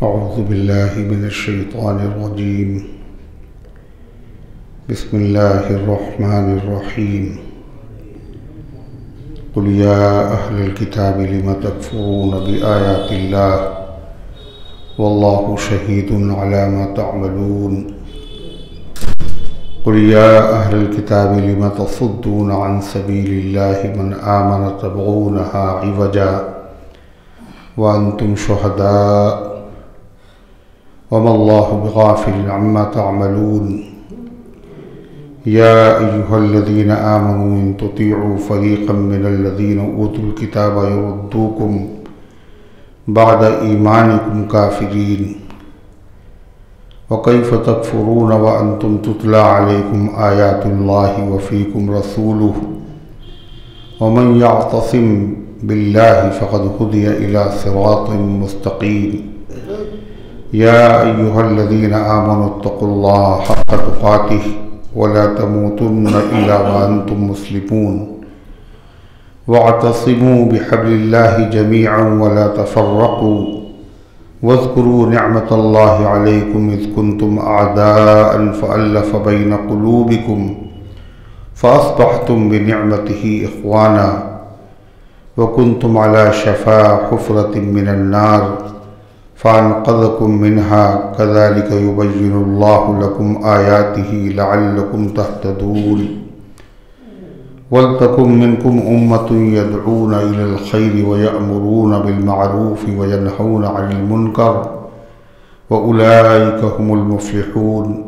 أعوذ بالله من الشيطان الرجيم. بسم الله الرحمن الرحيم. قل يا أهل الكتاب لم تكفرون بآيات الله والله شهيد على ما تعملون. قل يا أهل الكتاب لم تصدون عن سبيل الله من آمن تبغونها عوجا وأنتم شهداء وما الله بغافل عما تعملون. يا أيها الذين آمنوا إن تطيعوا فريقا من الذين أوتوا الكتاب يردوكم بعد إيمانكم كافرين وكيف تكفرون وأنتم تتلى عليكم آيات الله وفيكم رسوله ومن يعتصم بالله فقد هدي إلى صراط مستقيم. يا أيها الذين آمنوا اتقوا الله حق تقاته ولا تموتن إلا وأنتم مسلمون واعتصموا بحبل الله جميعا ولا تفرقوا واذكروا نعمة الله عليكم إذ كنتم أعداء فألف بين قلوبكم فأصبحتم بنعمته إخوانا وكنتم على شفا حفرة من النار فأنقذكم منها كذلك يبين الله لكم آياته لعلكم تهتدون. ولتكن منكم أمة يدعون إلى الخير ويأمرون بالمعروف وينهون عن المنكر وأولئك هم المفلحون.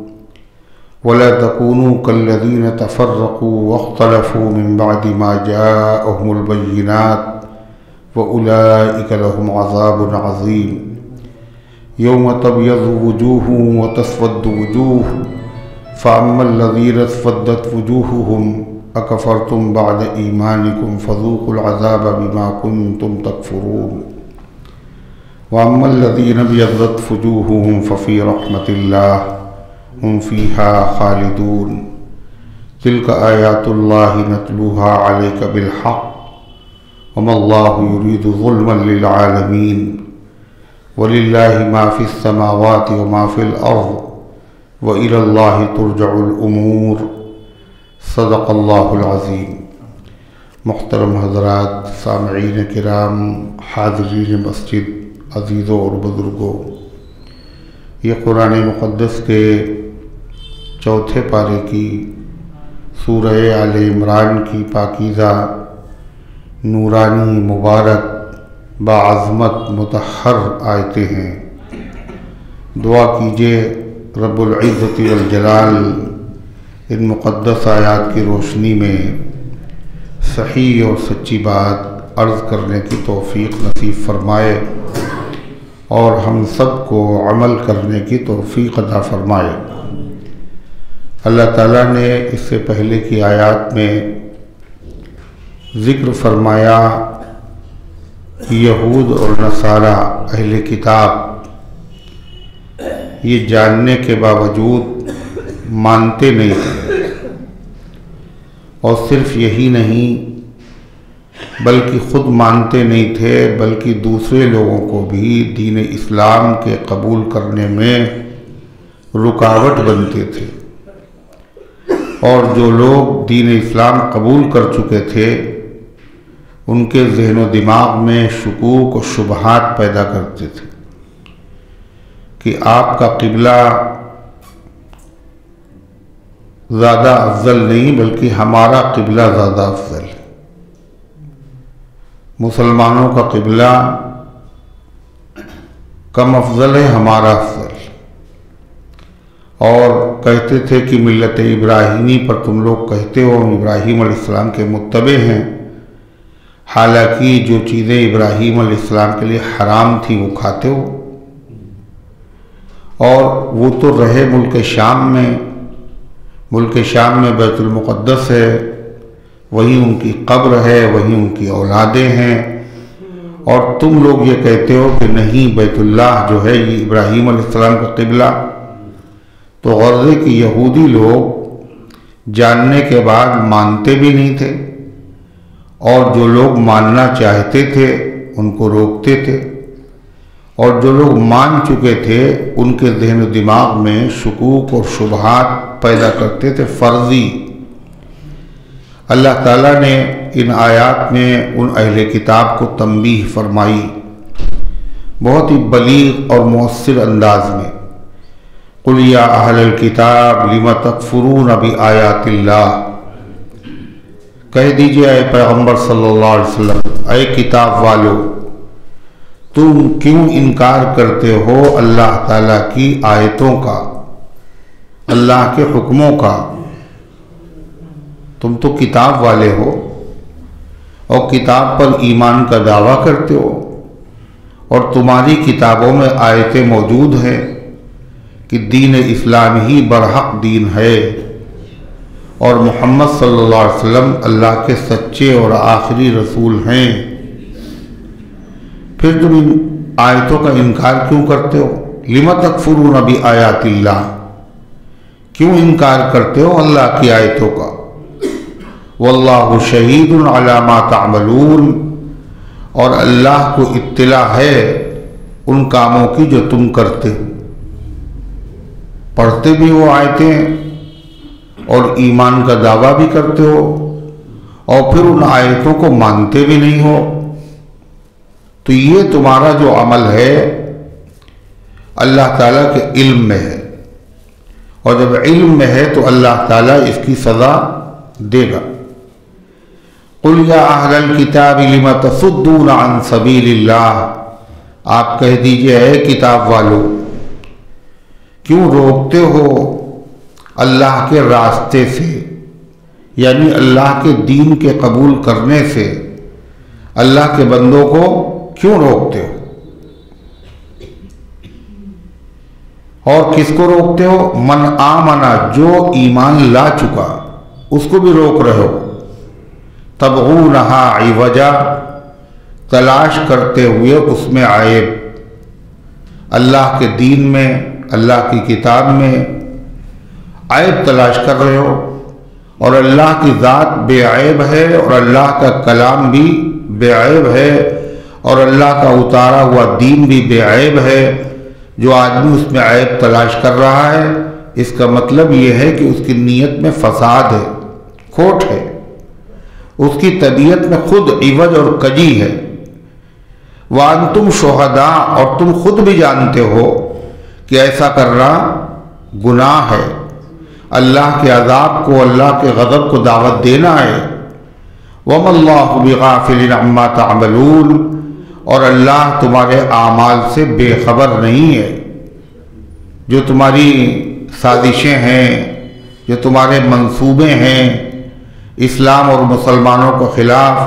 ولا تكونوا كالذين تفرقوا واختلفوا من بعد ما جاءهم البينات وأولئك لهم عذاب عظيم. يوم تبيض وجوه وتسود وجوه فأما الذين اسودت وجوههم أكفرتم بعد إيمانكم فذوقوا العذاب بما كنتم تكفرون. وأما الذين ابيضت وجوههم ففي رحمة الله هم فيها خالدون. تلك آيات الله نتلوها عليك بالحق وما الله يريد ظلما للعالمين وللہ ما فی السماوات وما فی الارض وإلی اللہ ترجع الامور. صدق اللہ العظیم. محترم حضرات، سامعین کرام، حاضرین مسجد، عزیزوں اور بزرگوں، یہ قرآن مقدس کے چوتھے پارے کی سورہ آل عمران کی پاکیزہ، نورانی، مبارک، باعظمت، مطہر آیتیں ہیں. دعا کیجئے رب العزت والجلال ان مقدس آیات کی روشنی میں صحیح اور سچی بات عرض کرنے کی توفیق نصیب فرمائے اور ہم سب کو عمل کرنے کی توفیق عطا فرمائے. اللہ تعالیٰ نے اس سے پہلے کی آیات میں ذکر فرمایا یہود اور نصارہ اہل کتاب یہ جاننے کے باوجود مانتے نہیں تھے، اور صرف یہی نہیں بلکہ خود مانتے نہیں تھے بلکہ دوسرے لوگوں کو بھی دین اسلام کے قبول کرنے میں رکاوٹ بنتے تھے. اور جو لوگ دین اسلام قبول کر چکے تھے ان کے ذہن و دماغ میں شکوک و شبہات پیدا کرتے تھے کہ آپ کا قبلہ زیادہ افضل نہیں بلکہ ہمارا قبلہ زیادہ افضل ہے. مسلمانوں کا قبلہ کم افضل ہے، ہمارا افضل. اور کہتے تھے کہ ملت ابراہیمی پر تم لوگ کہتے ہو ہم ابراہیم علیہ السلام کے متبع ہیں، حالانکہ جو چیزیں ابراہیم علیہ السلام کے لیے حرام تھیں وہ کھاتے ہو. اور وہ تو رہے ملک شام میں بیت المقدس ہے، وہیں ان کی قبر ہے، وہیں ان کی اولادیں ہیں، اور تم لوگ یہ کہتے ہو کہ نہیں بیت اللہ جو ہے یہ ابراہیم علیہ السلام کا قبلہ. تو غرض ہے کہ یہودی لوگ جاننے کے بعد مانتے بھی نہیں تھے، اور جو لوگ ماننا چاہتے تھے ان کو روکتے تھے. اور جو لوگ مان چکے تھے ان کے ذہن و دماغ میں شکوک اور شبہات پیدا کرتے تھے فرضی۔ اللہ تعالیٰ نے ان آیات میں ان اہل کتاب کو تنبیہ فرمائی بہت ہی بلیغ اور مؤثر انداز میں۔ قُلْ يَا أَهْلَ الْكِتَابِ لِمَ تَكْفُرُونَ بِآيَاتِ اللَّهِ، کہہ دیجئے اے پیغمبر صلی اللہ علیہ وسلم، اے کتاب والو، تم کیوں انکار کرتے ہو اللہ تعالیٰ کی آیتوں کا، اللہ کے حکموں کا؟ تم تو کتاب والے ہو اور کتاب پر ایمان کا دعویٰ کرتے ہو، اور تمہاری کتابوں میں آیتیں موجود ہیں کہ دین اسلام ہی برحق دین ہے، اور محمد صلی اللہ علیہ وسلم اللہ کے سچے اور آخری رسول ہیں، پھر تم ان آیتوں کا انکار کیوں کرتے ہو؟ لِمَ تَكْفُرُونَ بِآيَاتِ اللَّهِ، کیوں انکار کرتے ہو اللہ کی آیتوں کا؟ وَاللَّهُ شَهِيدٌ عَلَى مَا تَعْمَلُونَ، اور اللہ کو اطلاع ہے ان کاموں کی جو تم کرتے ہو۔ پڑھتے بھی ہو آیتیں اور ایمان کا دعویٰ بھی کرتے ہو، اور پھر ان آیتوں کو مانتے بھی نہیں ہو، تو یہ تمہارا جو عمل ہے اللہ تعالیٰ کے علم میں ہے، اور جب علم میں ہے تو اللہ تعالیٰ اس کی سزا دے گا۔ قُلْ يَا أَهْلَ الْكِتَابِ لِمَ تَصُدُّونَ عَنْ سَبِيلِ اللَّهِ، آپ کہہ دیجئے اے کتاب والو، کیوں روکتے ہو اللہ کے راستے سے، یعنی اللہ کے دین کے قبول کرنے سے اللہ کے بندوں کو کیوں روکتے ہو؟ اور کس کو روکتے ہو؟ من آمنا، جو ایمان لا چکا اس کو بھی روک رہے ہو۔ تبغونہا عوجا، تلاش کرتے ہوئے اس میں عیب، اللہ کے دین میں، اللہ کی کتاب میں عیب تلاش کر رہے ہو، اور اللہ کی ذات بے عیب ہے، اور اللہ کا کلام بھی بے عیب ہے، اور اللہ کا اتارا ہوا دین بھی بے عیب ہے۔ جو آدمی اس میں عیب تلاش کر رہا ہے، اس کا مطلب یہ ہے کہ اس کی نیت میں فساد ہے، کھوٹ ہے، اس کی طبیعت میں خود عوج اور کجی ہے۔ وَأَنْتُمْ شُهَدَاء، اور تم خود بھی جانتے ہو کہ ایسا کرنا گناہ ہے، اللہ کے عذاب کو، اللہ کے غضب کو دعوت دینا ہے۔ وَمَا اللَّهُ بِغَافِلٍ عَمَّا تَعْمَلُونَ، اور اللہ تمہارے اعمال سے بے خبر نہیں ہے۔ جو تمہاری سازشیں ہیں، جو تمہارے منصوبے ہیں، اسلام اور مسلمانوں کے خلاف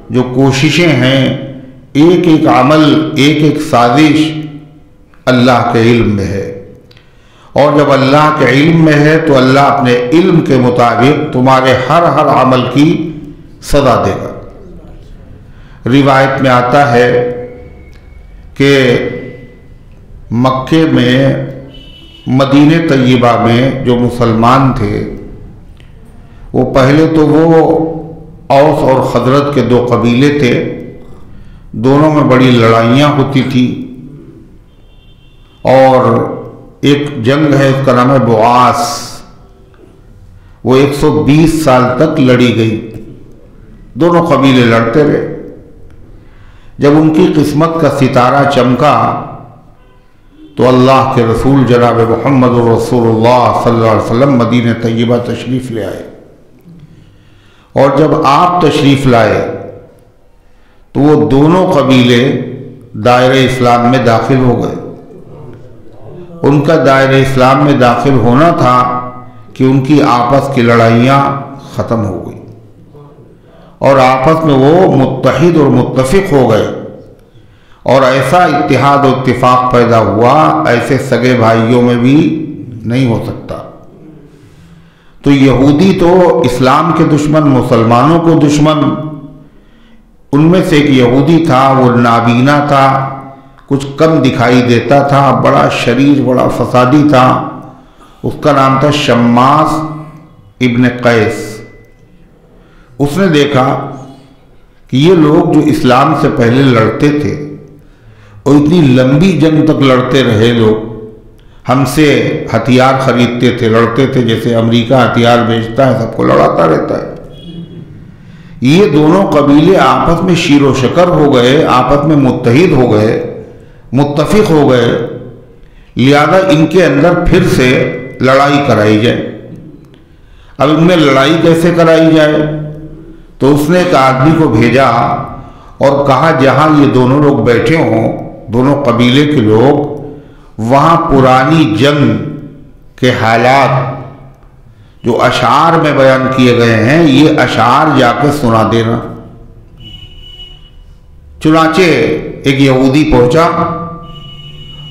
جو کوششیں ہیں، ایک ایک عمل، ایک ایک سازش اللہ کے علم میں ہے، اور جب اللہ کے علم میں ہے تو اللہ اپنے علم کے مطابق تمہارے ہر عمل کی سزا دے گا۔ روایت میں آتا ہے کہ مکے میں، مدینہ طیبہ میں جو مسلمان تھے، وہ پہلے تو وہ اوس اور خزرج کے دو قبیلے تھے، دونوں میں بڑی لڑائیاں ہوتی تھی، اور ایک جنگ ہے اس کا نام ہے بواس، وہ 120 سال تک لڑی گئی، دونوں قبیلے لڑتے رہے۔ جب ان کی قسمت کا ستارہ چمکا تو اللہ کے رسول جناب محمد رسول اللہ صلی اللہ علیہ وسلم مدینہ طیبہ تشریف لے آئے، اور جب آپ تشریف لائے تو وہ دونوں قبیلے دائرہ اسلام میں داخل ہو گئے۔ ان کا دائرہ اسلام میں داخل ہونا تھا کہ ان کی آپس کی لڑائیاں ختم ہو گئی، اور آپس میں وہ متحد اور متفق ہو گئے، اور ایسا اتحاد و اتفاق پیدا ہوا ایسے سگے بھائیوں میں بھی نہیں ہو سکتا۔ تو یہودی تو اسلام کے دشمن، مسلمانوں کو دشمن، ان میں سے ایک یہودی تھا، وہ نابینا تھا، کچھ کم دکھائی دیتا تھا، بڑا شریر، بڑا فسادی تھا، اس کا نام تھا شماس ابن قیس۔ اس نے دیکھا کہ یہ لوگ جو اسلام سے پہلے لڑتے تھے اور اتنی لمبی جنگ تک لڑتے رہے لوگ، ہم سے ہتھیار خریدتے تھے، لڑتے تھے، جیسے امریکہ ہتھیار بیچتا ہے سب کو لڑاتا رہتا ہے۔ یہ دونوں قبیلے آپس میں شیر و شکر ہو گئے، آپس میں متحد ہو گئے، متفق ہو گئے، لہذا ان کے اندر پھر سے لڑائی کرائی جائے۔ اب ان میں لڑائی کیسے کرائی جائے؟ تو اس نے ایک آدمی کو بھیجا اور کہا جہاں یہ دونوں لوگ بیٹھے ہوں، دونوں قبیلے کے لوگ، وہاں پرانی جنگ کے حالات جو اشعار میں بیان کیے گئے ہیں، یہ اشعار جا کے سنا دینا۔ چنانچہ ایک یہودی پہنچا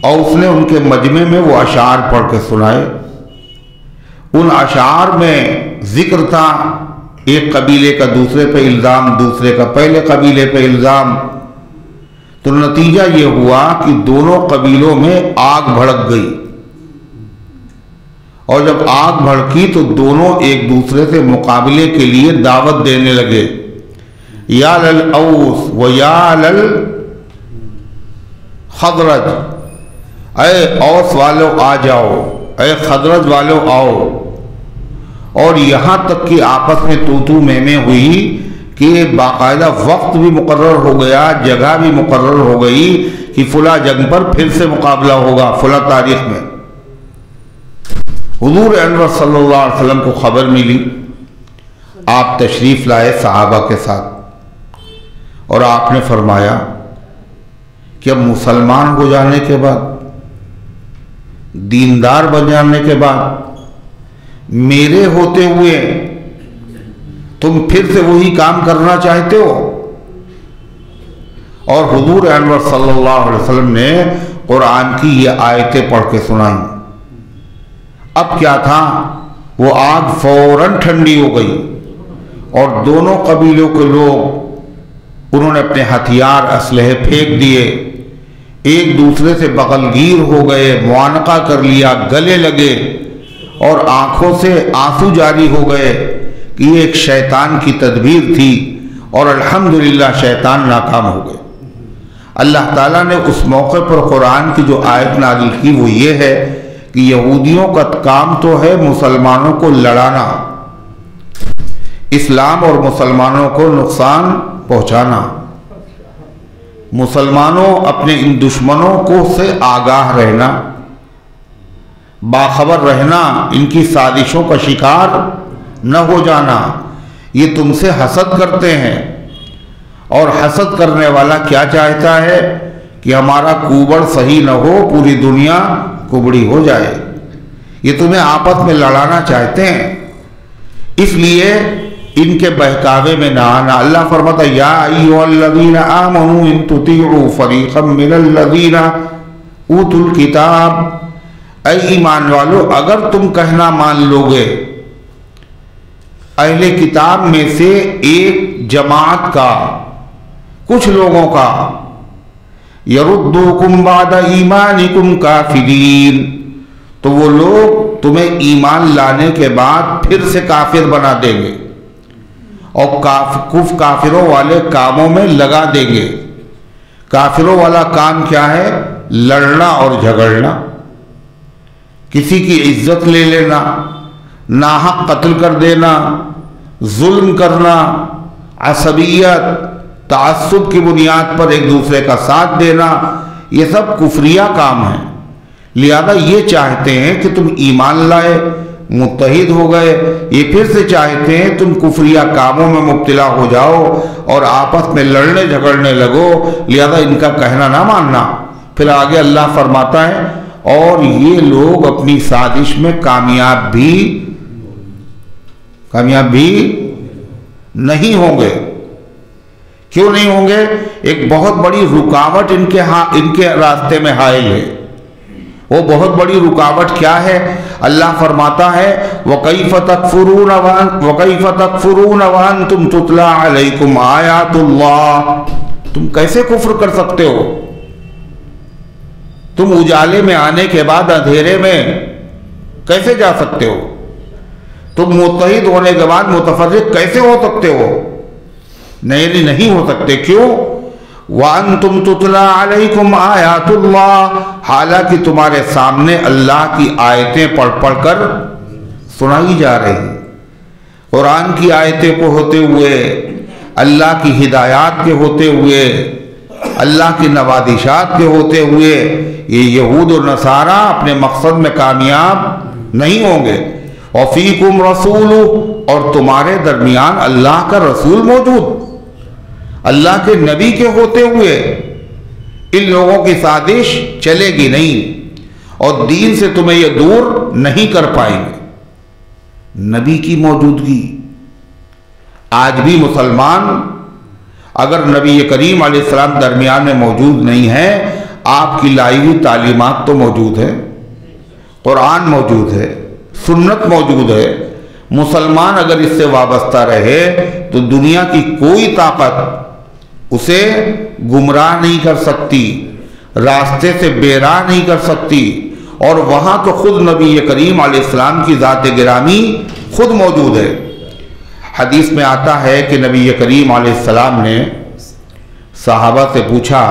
اور اس نے ان کے مجمع میں وہ اشعار پڑھ کے سنائے۔ ان اشعار میں ذکر تھا ایک قبیلے کا دوسرے پہ الزام، دوسرے کا پہلے قبیلے پہ الزام، تو نتیجہ یہ ہوا کہ دونوں قبیلوں میں آگ بھڑک گئی، اور جب آگ بھڑکی تو دونوں ایک دوسرے سے مقابلے کے لیے دعوت دینے لگے، یا للأوس و یا للخزرج، اے اوس والو آ جاؤ، اے خزرج والو آؤ، اور یہاں تک کہ آپس میں تو میں ہوئی کہ باقاعدہ وقت بھی مقرر ہو گیا، جگہ بھی مقرر ہو گئی کہ فلاں جنگ پر پھر سے مقابلہ ہوگا فلاں تاریخ میں۔ حضور انور صلی اللہ علیہ وسلم کو خبر ملی، آپ تشریف لائے صحابہ کے ساتھ، اور آپ نے فرمایا کہ اب مسلمان ہو جانے کے بعد، دیندار بن جانے کے بعد، میرے ہوتے ہوئے تم پھر سے وہی کام کرنا چاہتے ہو؟ اور حضور انور صلی اللہ علیہ وسلم نے قرآن کی یہ آیتیں پڑھ کے سنائیں۔ اب کیا تھا، وہ آگ فوراً ٹھنڈی ہو گئی، اور دونوں قبیلوں کے لوگ انہوں نے اپنے ہتھیار اسلحے پھینک دیے، ایک دوسرے سے بغل گیر ہو گئے، معانقہ کر لیا، گلے لگے، اور آنکھوں سے آنسو جاری ہو گئے کہ یہ ایک شیطان کی تدبیر تھی، اور الحمدللہ شیطان ناکام ہو گئے۔ اللہ تعالیٰ نے اس موقع پر قرآن کی جو آیت نازل کی وہ یہ ہے کہ یہودیوں کا کام تو ہے مسلمانوں کو لڑانا، اسلام اور مسلمانوں کو نقصان پہنچانا، مسلمانوں اپنے ان دشمنوں کو سے آگاہ رہنا، باخبر رہنا، ان کی سازشوں کا شکار نہ ہو جانا۔ یہ تم سے حسد کرتے ہیں، اور حسد کرنے والا کیا چاہتا ہے کہ ہمارا کوبڑ صحیح نہ ہو، پوری دنیا کبڑی ہو جائے۔ یہ تمہیں آپس میں لڑانا چاہتے ہیں، اس لیے ان کے بہکاوے میں نہ آنا۔ اللہ فرماتا ہے یا ایھا الذین آمنوا ان تطیعوا فریقا من الذین اوتوا الکتاب، اے ایمان والو اگر تم کہنا مان لوگے اہل کتاب میں سے ایک جماعت کا، کچھ لوگوں کا، یردوکم بعد ایمانکم کافرین، تو وہ لوگ تمہیں ایمان لانے کے بعد پھر سے کافر بنا دیں گے، اور کافروں والے کاموں میں لگا دیں گے۔ کافروں والا کام کیا ہے؟ لڑنا اور جھگڑنا، کسی کی عزت لے لینا، ناحق قتل کر دینا، ظلم کرنا، عصبیت، تعصب کی بنیاد پر ایک دوسرے کا ساتھ دینا، یہ سب کفریہ کام ہیں۔ لہذا یہ چاہتے ہیں کہ تم ایمان لائے، متحد ہو گئے، یہ پھر سے چاہتے ہیں تم کفریہ کاموں میں مبتلا ہو جاؤ اور آپس میں لڑنے جھگڑنے لگو، لہذا ان کا کہنا نہ ماننا۔ پھر آگے اللہ فرماتا ہے اور یہ لوگ اپنی سازش میں کامیاب بھی نہیں ہوں گے۔ کیوں نہیں ہوں گے؟ ایک بہت بڑی رکاوٹ ان کے راستے میں حائل ہے۔ وہ بہت بڑی رکاوٹ کیا ہے؟ اللہ فرماتا ہے وَكَيْفَ تَكْفُرُونَ وَأَنْتُمْ تُتْلَى عَلَيْكُمْ آيَاتُ اللَّهِ، تم کیسے کفر کر سکتے ہو؟ تم اجالے میں آنے کے بعد اندھیرے میں کیسے جا سکتے ہو؟ تم متحد ہونے کے بعد متفرق کیسے ہو سکتے ہو؟ نہیں ہو سکتے۔ کیوں؟ وَأَنْتُمْ تُتْلَى عَلَيْكُمْ آيَاتُ اللَّهِ، حالانکہ تمہارے سامنے اللہ کی آیتیں پڑھ پڑھ کر سنائی جا رہی، قرآن کی آیتیں کو ہوتے ہوئے، اللہ کی ہدایات کے ہوتے ہوئے، اللہ کی نوازشات کے ہوتے ہوئے یہ یہود و نصارہ اپنے مقصد میں کامیاب نہیں ہوں گے۔ وَفِيكُمْ رَسُولُ، اور تمہارے درمیان اللہ کا رسول موجود، اللہ کے نبی کے ہوتے ہوئے ان لوگوں کی سازش چلے گی نہیں اور دین سے تمہیں یہ دور نہیں کر پائیں گے۔ نبی کی موجودگی، آج بھی مسلمان اگر نبی کریم علیہ السلام درمیان میں موجود نہیں ہے، آپ کی لائی ہوئی تعلیمات تو موجود ہے، قرآن موجود ہے، سنت موجود ہے، مسلمان اگر اس سے وابستہ رہے تو دنیا کی کوئی طاقت اسے گمراہ نہیں کر سکتی، راستے سے بے راہ نہیں کر سکتی، اور وہاں تو خود نبی کریم علیہ السلام کی ذات گرامی خود موجود ہے۔ حدیث میں آتا ہے کہ نبی کریم علیہ السلام نے صحابہ سے پوچھا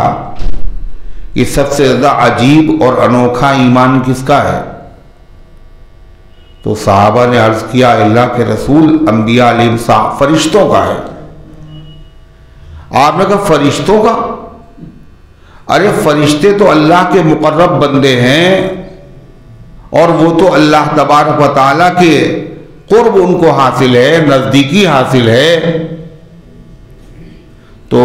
کہ سب سے زیادہ عجیب اور انوکھا ایمان کس کا ہے؟ تو صحابہ نے عرض کیا اللہ کے رسول انبیاء علیہ السلام فرشتوں کا ہے۔ آپ نے کہا فرشتوں کا؟ ارے فرشتے تو اللہ کے مقرب بندے ہیں اور وہ تو اللہ تبارک و تعالیٰ کے قرب ان کو حاصل ہے، نزدیکی حاصل ہے۔ تو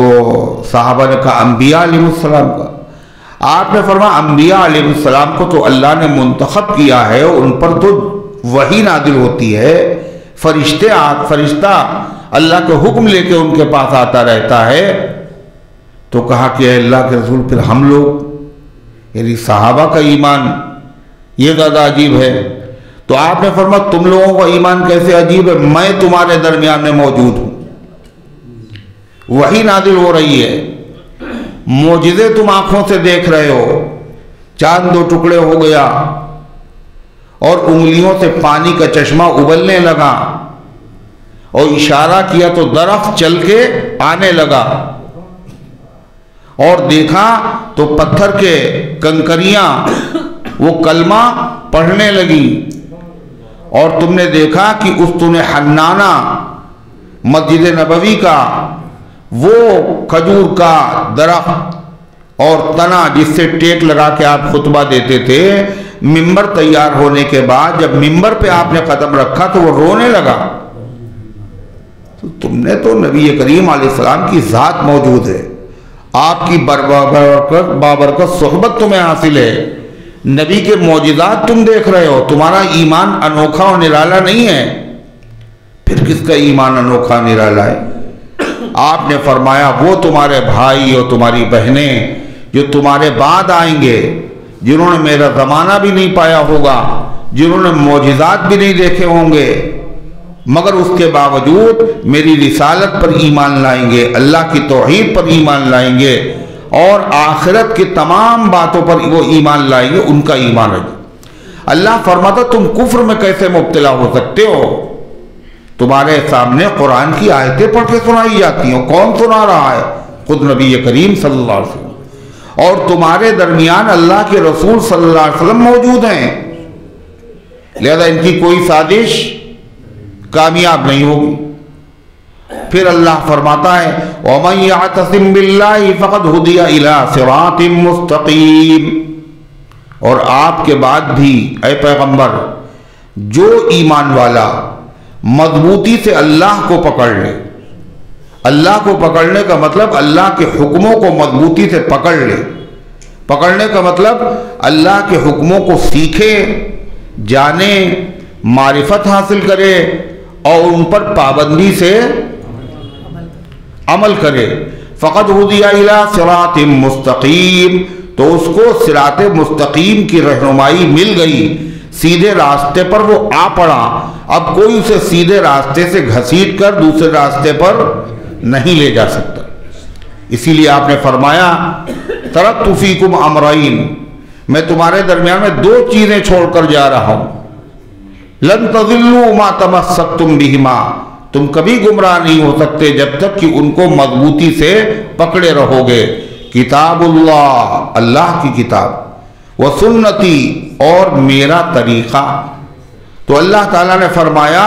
صحابہ نے کہا انبیاء علیہ السلام کا؟ آپ نے فرمایا انبیاء علیہ السلام کو تو اللہ نے منتخب کیا ہے، ان پر تو وحی نازل ہوتی ہے، فرشتہ اللہ کے حکم لے کے ان کے پاس آتا رہتا ہے۔ تو کہا کہ اے اللہ کے رسول پھر ہم لوگ، یعنی صحابہ کا ایمان یہ زیادہ عجیب ہے۔ تو آپ نے فرمایا تم لوگوں کا ایمان کیسے عجیب ہے؟ میں تمہارے درمیان میں موجود ہوں، وحی نازل ہو رہی ہے، معجزے تم آنکھوں سے دیکھ رہے ہو، چاند دو ٹکڑے ہو گیا اور انگلیوں سے پانی کا چشمہ ابلنے لگا، اور اشارہ کیا تو درخت چل کے آنے لگا، اور دیکھا تو پتھر کے کنکریاں وہ کلمہ پڑھنے لگی، اور تم نے دیکھا کہ استون حنانہ مسجد نبوی کا وہ کھجور کا درخت اور تنا جس سے ٹیک لگا کے آپ خطبہ دیتے تھے، ممبر تیار ہونے کے بعد جب ممبر پہ آپ نے قدم رکھا تو وہ رونے لگا۔ تو تم نے تو نبی کریم علیہ السلام کی ذات موجود ہے، آپ کی بابرکت صحبت تمہیں حاصل ہے، نبی کے معجزات تم دیکھ رہے ہو، تمہارا ایمان انوکھا اور نرالا نہیں ہے۔ پھر کس کا ایمان انوکھا نرالا ہے؟ آپ نے فرمایا وہ تمہارے بھائی اور تمہاری بہنیں جو تمہارے بعد آئیں گے، جنہوں نے میرا زمانہ بھی نہیں پایا ہوگا، جنہوں نے معجزات بھی نہیں دیکھے ہوں گے، مگر اس کے باوجود میری رسالت پر ایمان لائیں گے، اللہ کی توحید پر ایمان لائیں گے، اور آخرت کی تمام باتوں پر وہ ایمان لائیں گے، ان کا ایمان ہے۔ اللہ فرماتا تم کفر میں کیسے مبتلا ہو سکتے ہو؟ تمہارے سامنے قرآن کی آیتیں پڑھ کے سنائی جاتی ہیں، کون سنا رہا ہے؟ خود نبی کریم صلی اللہ علیہ وسلم، اور تمہارے درمیان اللہ کے رسول صلی اللہ علیہ وسلم موجود ہیں، لہذا ان کی کوئی سازش کامیاب نہیں ہوگی۔ پھر اللہ فرماتا ہے وَمَن يَعْتَصِم بِاللَّهِ فَقَدْ هُدِيَ إِلَىٰ صِرَاطٍ مُسْتَقِيمٍ، اور آپ کے بعد بھی اے پیغمبر جو ایمان والا مضبوطی سے اللہ کو پکڑ لے، اللہ کو پکڑنے کا مطلب اللہ کے حکموں کو مضبوطی سے پکڑ لے، پکڑنے کا مطلب اللہ کے حکموں کو سیکھے، جانے، معرفت حاصل کرے اور ان پر پابندی سے عمل کرے۔ فقد ہدی الی صراط مستقیم، تو اس کو صراط مستقیم کی رہنمائی مل گئی، سیدھے راستے پر وہ آ پڑا، اب کوئی اسے سیدھے راستے سے گھسیٹ کر دوسرے راستے پر نہیں لے جا سکتا۔ اسی لیے آپ نے فرمایا ترکت فیکم امرین، میں تمہارے درمیان میں دو چیزیں چھوڑ کر جا رہا ہوں، لن تضلوا ما تمسکتم بہما، تم کبھی گمراہ نہیں ہو سکتے جب تک کہ ان کو مضبوطی سے پکڑے رہو گے۔ کتاب اللہ، اللہ کی کتاب، و سنتی، اور میرا طریقہ۔ تو اللہ تعالیٰ نے فرمایا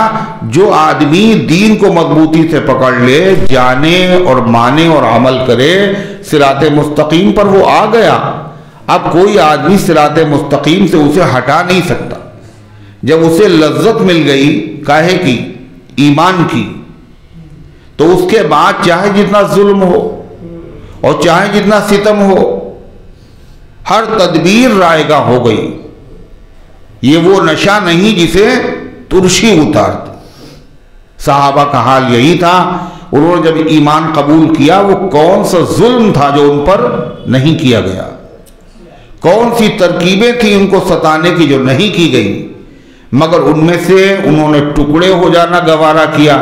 جو آدمی دین کو مضبوطی سے پکڑ لے، جانے اور مانے اور عمل کرے، صراط مستقیم پر وہ آ گیا۔ اب کوئی آدمی صراط مستقیم سے اسے ہٹا نہیں سکتا۔ جب اسے لذت مل گئی کاہے کی؟ ایمان کی، تو اس کے بعد چاہے جتنا ظلم ہو اور چاہے جتنا ستم ہو، ہر تدبیر رائے گاہ ہو گئی۔ یہ وہ نشہ نہیں جسے ترشی اتارتی۔ صحابہ کا حال یہی تھا۔ انہوں نے جب ایمان قبول کیا، وہ کون سا ظلم تھا جو ان پر نہیں کیا گیا، کون سی ترکیبیں تھیں ان کو ستانے کی جو نہیں کی گئی، مگر ان میں سے انہوں نے ٹکڑے ہو جانا گوارا کیا،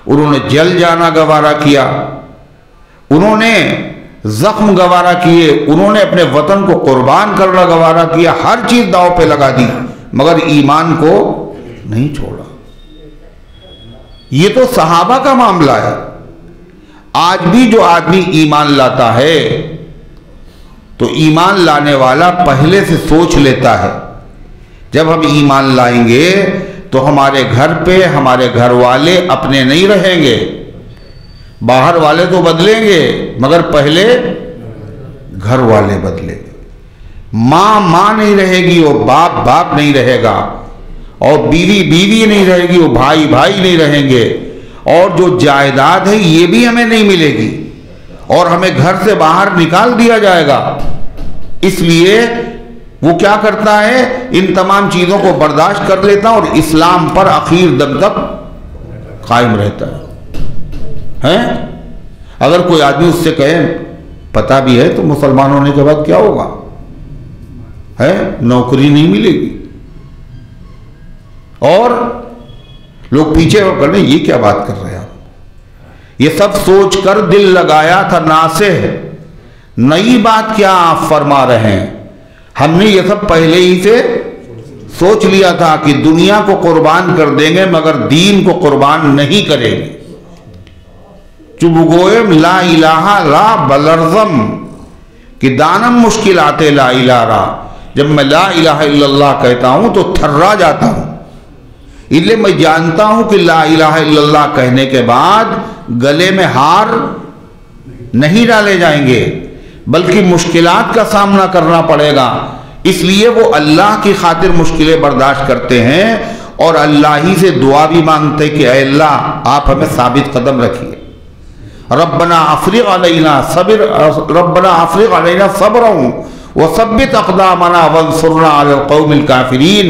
انہوں نے جل جانا گوارا کیا، انہوں نے زخم گوارا کیے، انہوں نے اپنے وطن کو قربان کرنا گوارا کیا، ہر چیز داؤ پہ لگا دی، مگر ایمان کو نہیں چھوڑا۔ یہ تو صحابہ کا معاملہ ہے۔ آج بھی جو آدمی ایمان لاتا ہے تو ایمان لانے والا پہلے سے سوچ لیتا ہے جب ہم ایمان لائیں گے تو ہمارے گھر پہ ہمارے گھر والے اپنے نہیں رہیں گے، باہر والے تو بدلیں گے مگر پہلے گھر والے بدلیں گے۔ ماں ماں نہیں رہے گی، اور باپ باپ نہیں رہے گا، اور بیوی بیوی نہیں رہے گی، اور بھائی بھائی نہیں رہیں گے، اور جو جائیداد ہے یہ بھی ہمیں نہیں ملے گی، اور ہمیں گھر سے باہر نکال دیا جائے گا۔ اس لیے وہ کیا کرتا ہے؟ ان تمام چیزوں کو برداشت کر لیتا اور اسلام پر اخیر دم تک قائم رہتا ہے۔ اگر کوئی آدمی اس سے کہے پتہ بھی ہے تو مسلمان ہونے کے بعد کیا ہوگا، ہے نوکری نہیں ملے گی، اور لوگ پیچھے ہو کر یہ کیا بات کر رہے ہیں آپ، یہ سب سوچ کر دل لگایا تھا ناصح، نئی بات کیا آپ فرما رہے ہیں، ہم نے یہ سب پہلے ہی سے سوچ لیا تھا کہ دنیا کو قربان کر دیں گے مگر دین کو قربان نہیں کریں گے۔ چب گوئم لا الہ را بلرزم کہ دانم مشکلات لا الہ را، جب میں لا الہ الا اللہ کہتا ہوں تو تھرا جاتا ہوں، اس لیے میں جانتا ہوں کہ لا الہ الا اللہ کہنے کے بعد گلے میں ہار نہیں ڈالے جائیں گے بلکہ مشکلات کا سامنا کرنا پڑے گا۔ اس لیے وہ اللہ کی خاطر مشکلیں برداشت کرتے ہیں اور اللہ ہی سے دعا بھی مانگتے کہ اے اللہ آپ ہمیں ثابت قدم رکھیے۔ ربنا افرغ علینا صبرا وثبت اقدامنا وانصرنا علی القوم الکافرین،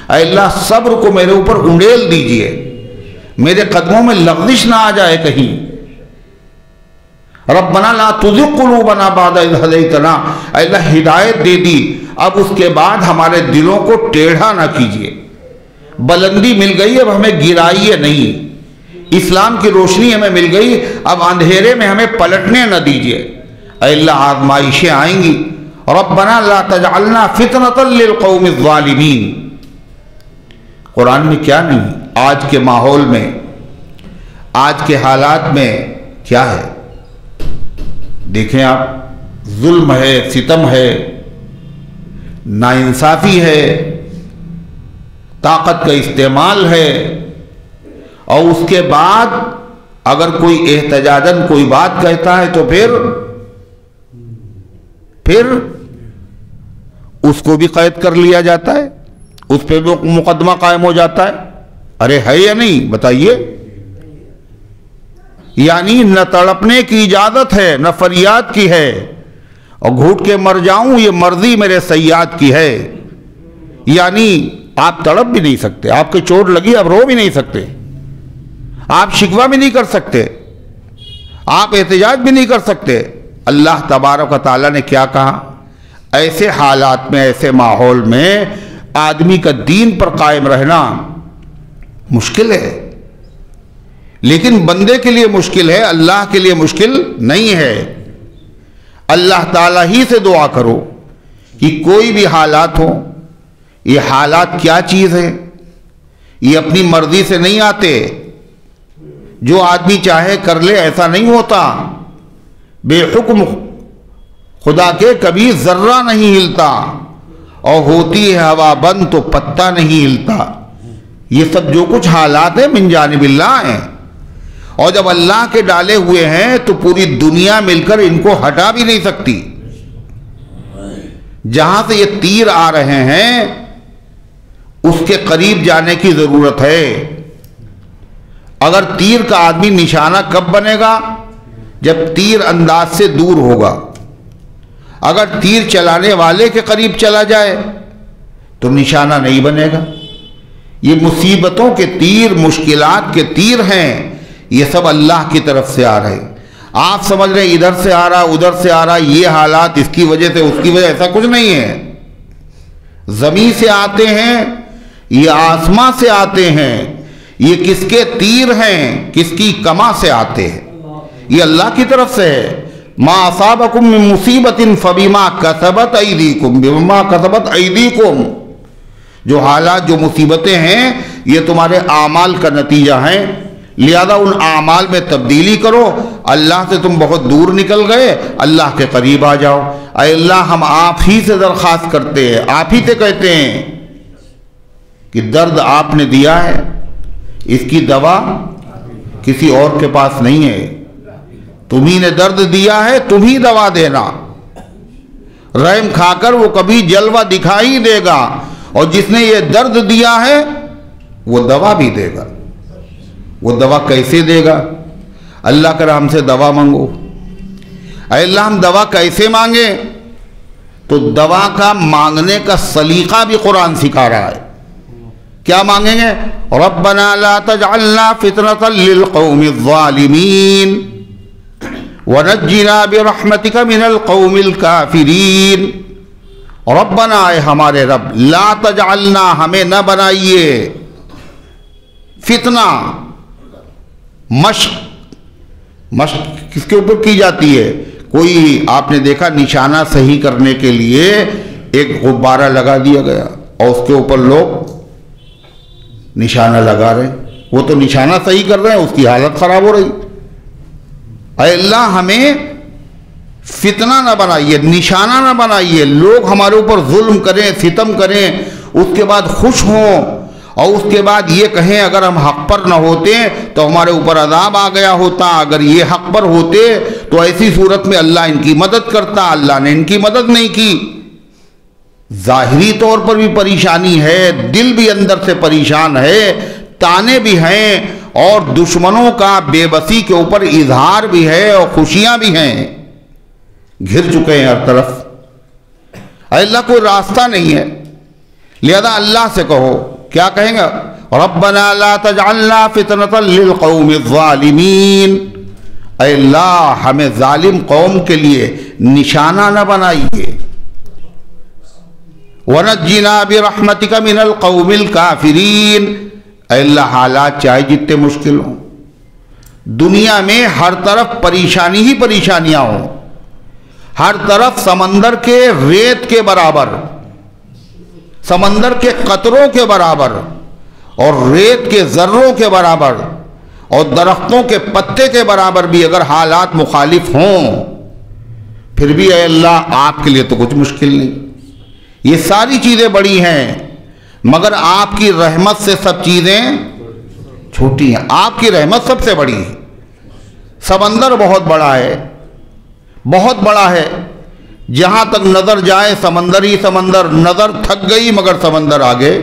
اے اللہ صبر کو میرے اوپر انڈیل دیجئے، میرے قدموں میں لغزش نہ آ جائے کہیں۔ ربنا لا تزغ قلوبنا بعد اذ ہدیتنا، اے اللہ ہدایت دے دی اب اس کے بعد ہمارے دلوں کو ٹیڑھا نہ کیجئے، بلندی مل گئی اب ہمیں گرائیے نہیں، اسلام کی روشنی ہمیں مل گئی اب اندھیرے میں ہمیں پلٹنے نہ دیجئے۔ اے اللہ آزمائشیں آئیں گی، ربنا لا تجعلنا فتنة للقوم الظالمین۔ قرآن میں کیا نہیں، آج کے ماحول میں، آج کے حالات میں کیا ہے دیکھیں آپ، ظلم ہے، ستم ہے، ناانصافی ہے، طاقت کا استعمال ہے، اور اس کے بعد اگر کوئی احتجاجاً کوئی بات کہتا ہے تو پھر اس کو بھی قید کر لیا جاتا ہے، اس پہ بھی مقدمہ قائم ہو جاتا ہے۔ ارے ہے یا نہیں بتائیے؟ یعنی نہ تڑپنے کی اجازت ہے نہ فریاد کی ہے، اور گھوٹ کے مر جاؤں یہ مرضی میرے سیاد کی ہے۔ یعنی آپ تڑپ بھی نہیں سکتے، آپ کے چوٹ لگی آپ رو بھی نہیں سکتے، آپ شکوہ بھی نہیں کر سکتے، آپ احتجاج بھی نہیں کر سکتے۔ اللہ تبارک و تعالیٰ نے کیا کہا؟ ایسے حالات میں، ایسے ماحول میں آدمی کا دین پر قائم رہنا مشکل ہے، لیکن بندے کے لیے مشکل ہے، اللہ کے لیے مشکل نہیں ہے۔ اللہ تعالیٰ ہی سے دعا کرو کہ کوئی بھی حالات ہو، یہ حالات کیا چیز ہے، یہ اپنی مرضی سے نہیں آتے، جو آدمی چاہے کر لے، ایسا نہیں ہوتا۔ بے حکم خدا کے کبھی ذرہ نہیں ہلتا، اور ہوتی ہے ہوا بند تو پتا نہیں ہلتا۔ یہ سب جو کچھ حالات ہیں من جانب اللہ ہیں، اور جب اللہ کے ڈالے ہوئے ہیں تو پوری دنیا مل کر ان کو ہٹا بھی نہیں سکتی۔ جہاں سے یہ تیر آ رہے ہیں اس کے قریب جانے کی ضرورت ہے۔ اگر تیر کا آدمی نشانہ کب بنے گا؟ جب تیر انداز سے دور ہوگا۔ اگر تیر چلانے والے کے قریب چلا جائے تو نشانہ نہیں بنے گا۔ یہ مصیبتوں کے تیر، مشکلات کے تیر ہیں، یہ سب اللہ کی طرف سے آ رہے ہیں۔ آپ سمجھ رہے ہیں ادھر سے آ رہا، ادھر سے آ رہا، یہ حالات اس کی وجہ سے، اس کی وجہ، ایسا کچھ نہیں ہے۔ زمین سے آتے ہیں، یہ آسمان سے آتے ہیں، یہ کس کے تیر ہیں، کس کی کما سے آتے ہیں، یہ اللہ کی طرف سے ہے۔ ما اصابکم من مصیبت فبما کسبت ایدیکم، بما کسبت ایدیکم، جو حالات، جو مصیبتیں ہیں، یہ تمہارے اعمال کا نتیجہ ہیں۔ لہذا ان اعمال میں تبدیلی کرو۔ اللہ سے تم بہت دور نکل گئے، اللہ کے قریب آ جاؤ۔ اے اللہ، ہم آپ ہی سے درخواست کرتے ہیں، آپ ہی سے کہتے ہیں کہ درد آپ نے دیا ہے، اس کی دوا کسی اور کے پاس نہیں ہے۔ تمہیں نے درد دیا ہے، تمہیں دوا دینا۔ رحم کھا کر وہ کبھی جلوہ دکھائی دے گا، اور جس نے یہ درد دیا ہے وہ دوا بھی دے گا۔ وہ دوا کیسے دے گا؟ اللہ کر ہم سے دوا مانگو۔ اے اللہ، ہم دوا کیسے مانگیں؟ تو دوا کا مانگنے کا سلیقہ بھی قرآن سکھا رہا ہے۔ کیا مانگیں گے؟ ربنا لا تجعلنا فتنة للقوم الظالمین ونجنا برحمتک من القوم الکافرین۔ ربنا، اے ہمارے رب، لا تجعلنا، ہمیں نہ بنائیے، فتنہ، مشق کس کے اوپر کی جاتی ہے؟ کوئی آپ نے دیکھا نشانہ صحیح کرنے کے لیے ایک غبارہ لگا دیا گیا اور اس کے اوپر لوگ نشانہ لگا رہے ہیں، وہ تو نشانہ صحیح کر رہے ہیں، اس کی حالت خراب ہو رہی۔ اے اللہ، ہمیں فتنہ نہ بنائیے، نشانہ نہ بنائیے، لوگ ہمارے اوپر ظلم کریں، ستم کریں، اس کے بعد خوش ہوں، اور اس کے بعد یہ کہیں اگر ہم حق پر نہ ہوتے تو ہمارے اوپر عذاب آ گیا ہوتا، اگر یہ حق پر ہوتے تو ایسی صورت میں اللہ ان کی مدد کرتا، اللہ نے ان کی مدد نہیں کی۔ ظاہری طور پر بھی پریشانی ہے، دل بھی اندر سے پریشان ہے، تانے بھی ہیں، اور دشمنوں کا بے بسی کے اوپر اظہار بھی ہے، اور خوشیاں بھی ہیں، گھر چکے ہیں ہر طرف۔ اے اللہ، کوئی راستہ نہیں ہے۔ لہذا اللہ سے کہو، کیا کہیں گا؟ ربنا لا تجعلنا فتنة للقوم الظالمین، اے اللہ، ہمیں ظالم قوم کے لیے نشانہ نہ بنائیے۔ ونجنا برحمتک من القوم الکافرین، اے اللہ، حالات چاہے جتنے مشکل ہوں، دنیا میں ہر طرف پریشانی ہی پریشانیاں ہوں، ہر طرف سمندر کے ریت کے برابر، سمندر کے قطروں کے برابر، اور ریت کے ذروں کے برابر، اور درختوں کے پتے کے برابر بھی اگر حالات مخالف ہوں، پھر بھی اے اللہ آپ کے لیے تو کچھ مشکل نہیں۔ یہ ساری چیزیں بڑی ہیں، مگر آپ کی رحمت سے سب چیزیں چھوٹی ہیں۔ آپ کی رحمت سب سے بڑی ہے۔ سمندر بہت بڑا ہے، بہت بڑا ہے، جہاں تک نظر جائے سمندر ہی سمندر، نظر تھک گئی مگر سمندر آگے،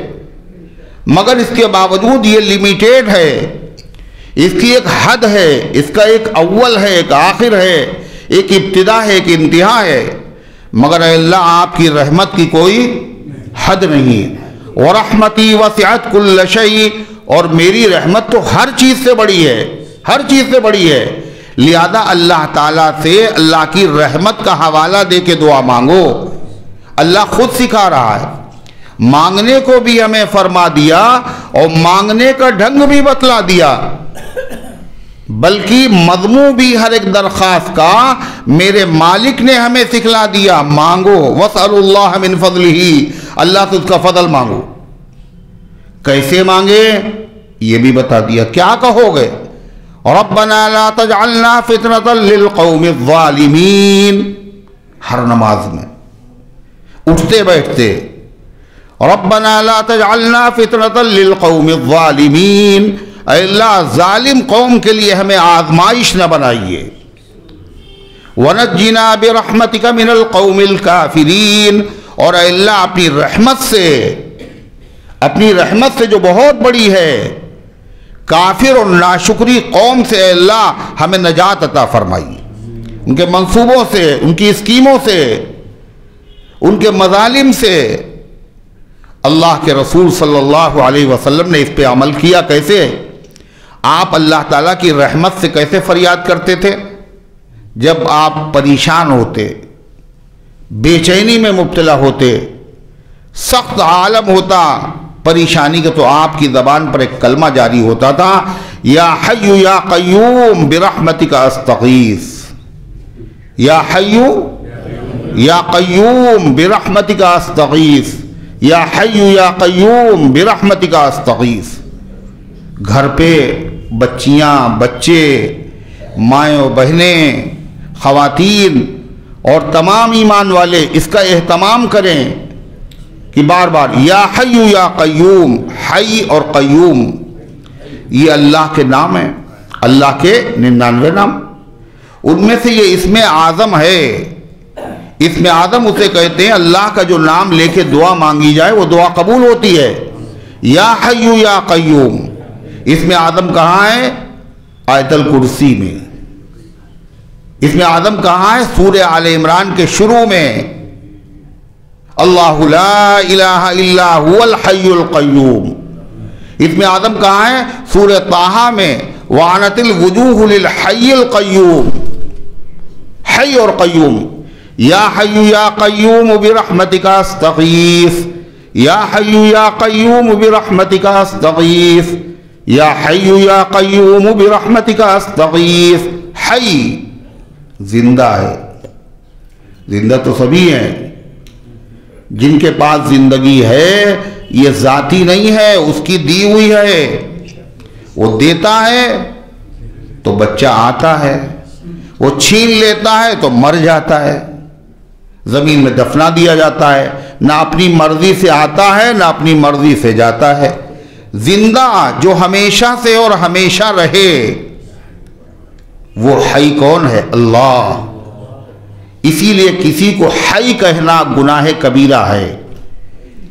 مگر اس کے باوجود یہ لیمیٹیڈ ہے، اس کی ایک حد ہے، اس کا ایک اول ہے، ایک آخر ہے، ایک ابتدا ہے، ایک انتہا ہے، مگر اے اللہ آپ کی رحمت کی کوئی حد نہیں۔ وَرَحْمَتِي وَسِعَتْ كُلَّ شَيْءٍ، اور میری رحمت تو ہر چیز سے بڑی ہے، ہر چیز سے بڑی ہے۔ لہذا اللہ تعالیٰ سے اللہ کی رحمت کا حوالہ دے کے دعا مانگو۔ اللہ خود سکھا رہا ہے، مانگنے کو بھی ہمیں فرما دیا اور مانگنے کا ڈھنگ بھی بتلا دیا، بلکہ مضمون بھی ہر ایک درخواست کا میرے مالک نے ہمیں سکھلا دیا۔ مانگو وَاسْأَلُوا اللَّهَ مِن فَضْلِهِ، اللہ سے اس کا فضل مانگو۔ کیسے مانگے یہ بھی بتا دیا، کیا کہو گے؟ ربنا لا تجعلنا فتنة للقوم الظالمین. ہر نماز میں اٹھتے بیٹھتے ربنا لا تجعلنا فتنة للقوم الظالمین، اے اللہ ظالم قوم کے لیے ہمیں آزمائش نہ بنائیے. وَنَجِّنَا بِرَحْمَتِكَ مِنَ الْقَوْمِ الْكَافِرِينَ، اور اے اللہ اپنی رحمت سے جو بہت بڑی ہے، کافر اور ناشکری قوم سے اے اللہ ہمیں نجات عطا فرمائی. ان کے منصوبوں سے، ان کی اسکیموں سے، ان کے مظالم سے. اللہ کے رسول صلی اللہ علیہ وسلم نے اس پہ عمل کیا. کیسے؟ آپ اللہ تعالیٰ کی رحمت سے کیسے فریاد کرتے تھے؟ جب آپ پریشان ہوتے، بے چینی میں مبتلا ہوتے، سخت عالم ہوتا پریشانی کا، تو آپ کی زبان پر ایک کلمہ جاری ہوتا تھا، یا حی یا قیوم برحمتک استغیث. یا حی یا قیوم برحمتک استغیث. یا حی یا قیوم برحمتک استغیث. گھر پہ بچیاں، بچے، مائیں و بہنیں، خواتین اور تمام ایمان والے اس کا اہتمام کریں کہ بار بار یا حی یا قیوم. حی اور قیوم یہ اللہ کے نام ہیں، اللہ کے 99 نام. ان میں سے یہ اسم اعظم ہے. اسم اعظم اسے کہتے ہیں اللہ کا جو نام لے کے دعا مانگی جائے وہ دعا قبول ہوتی ہے. یا حی یا قیوم. اسم اعظم کہاں ہے؟ آیت الکرسی میں. اسم اعظم کہاں ہے؟ سورہ آل عمران کے شروع میں. اللہ لا الہ الا هو الحی القیوم. اسم اعظم کہاں ہے؟ سورہ طٰہٰ میں. وعنت الوجوہ للحی القیوم. حی اور قیوم. یا حی یا قیوم برحمتک استغیث. یا حی یا قیوم برحمتک استغیث. یا حی یا قیوم برحمتک استغیث. حی زندہ ہے. زندہ تو سبھی ہیں. جن کے پاس زندگی ہے یہ ذاتی نہیں ہے، اس کی دی ہوئی ہے. وہ دیتا ہے تو بچہ آتا ہے، وہ چھین لیتا ہے تو مر جاتا ہے، زمین میں دفنا دیا جاتا ہے. نہ اپنی مرضی سے آتا ہے نہ اپنی مرضی سے جاتا ہے. زندہ جو ہمیشہ سے اور ہمیشہ رہے وہ حی کون ہے؟ اللہ. اسی لیے کسی کو حی کہنا گناہ کبیرہ ہے.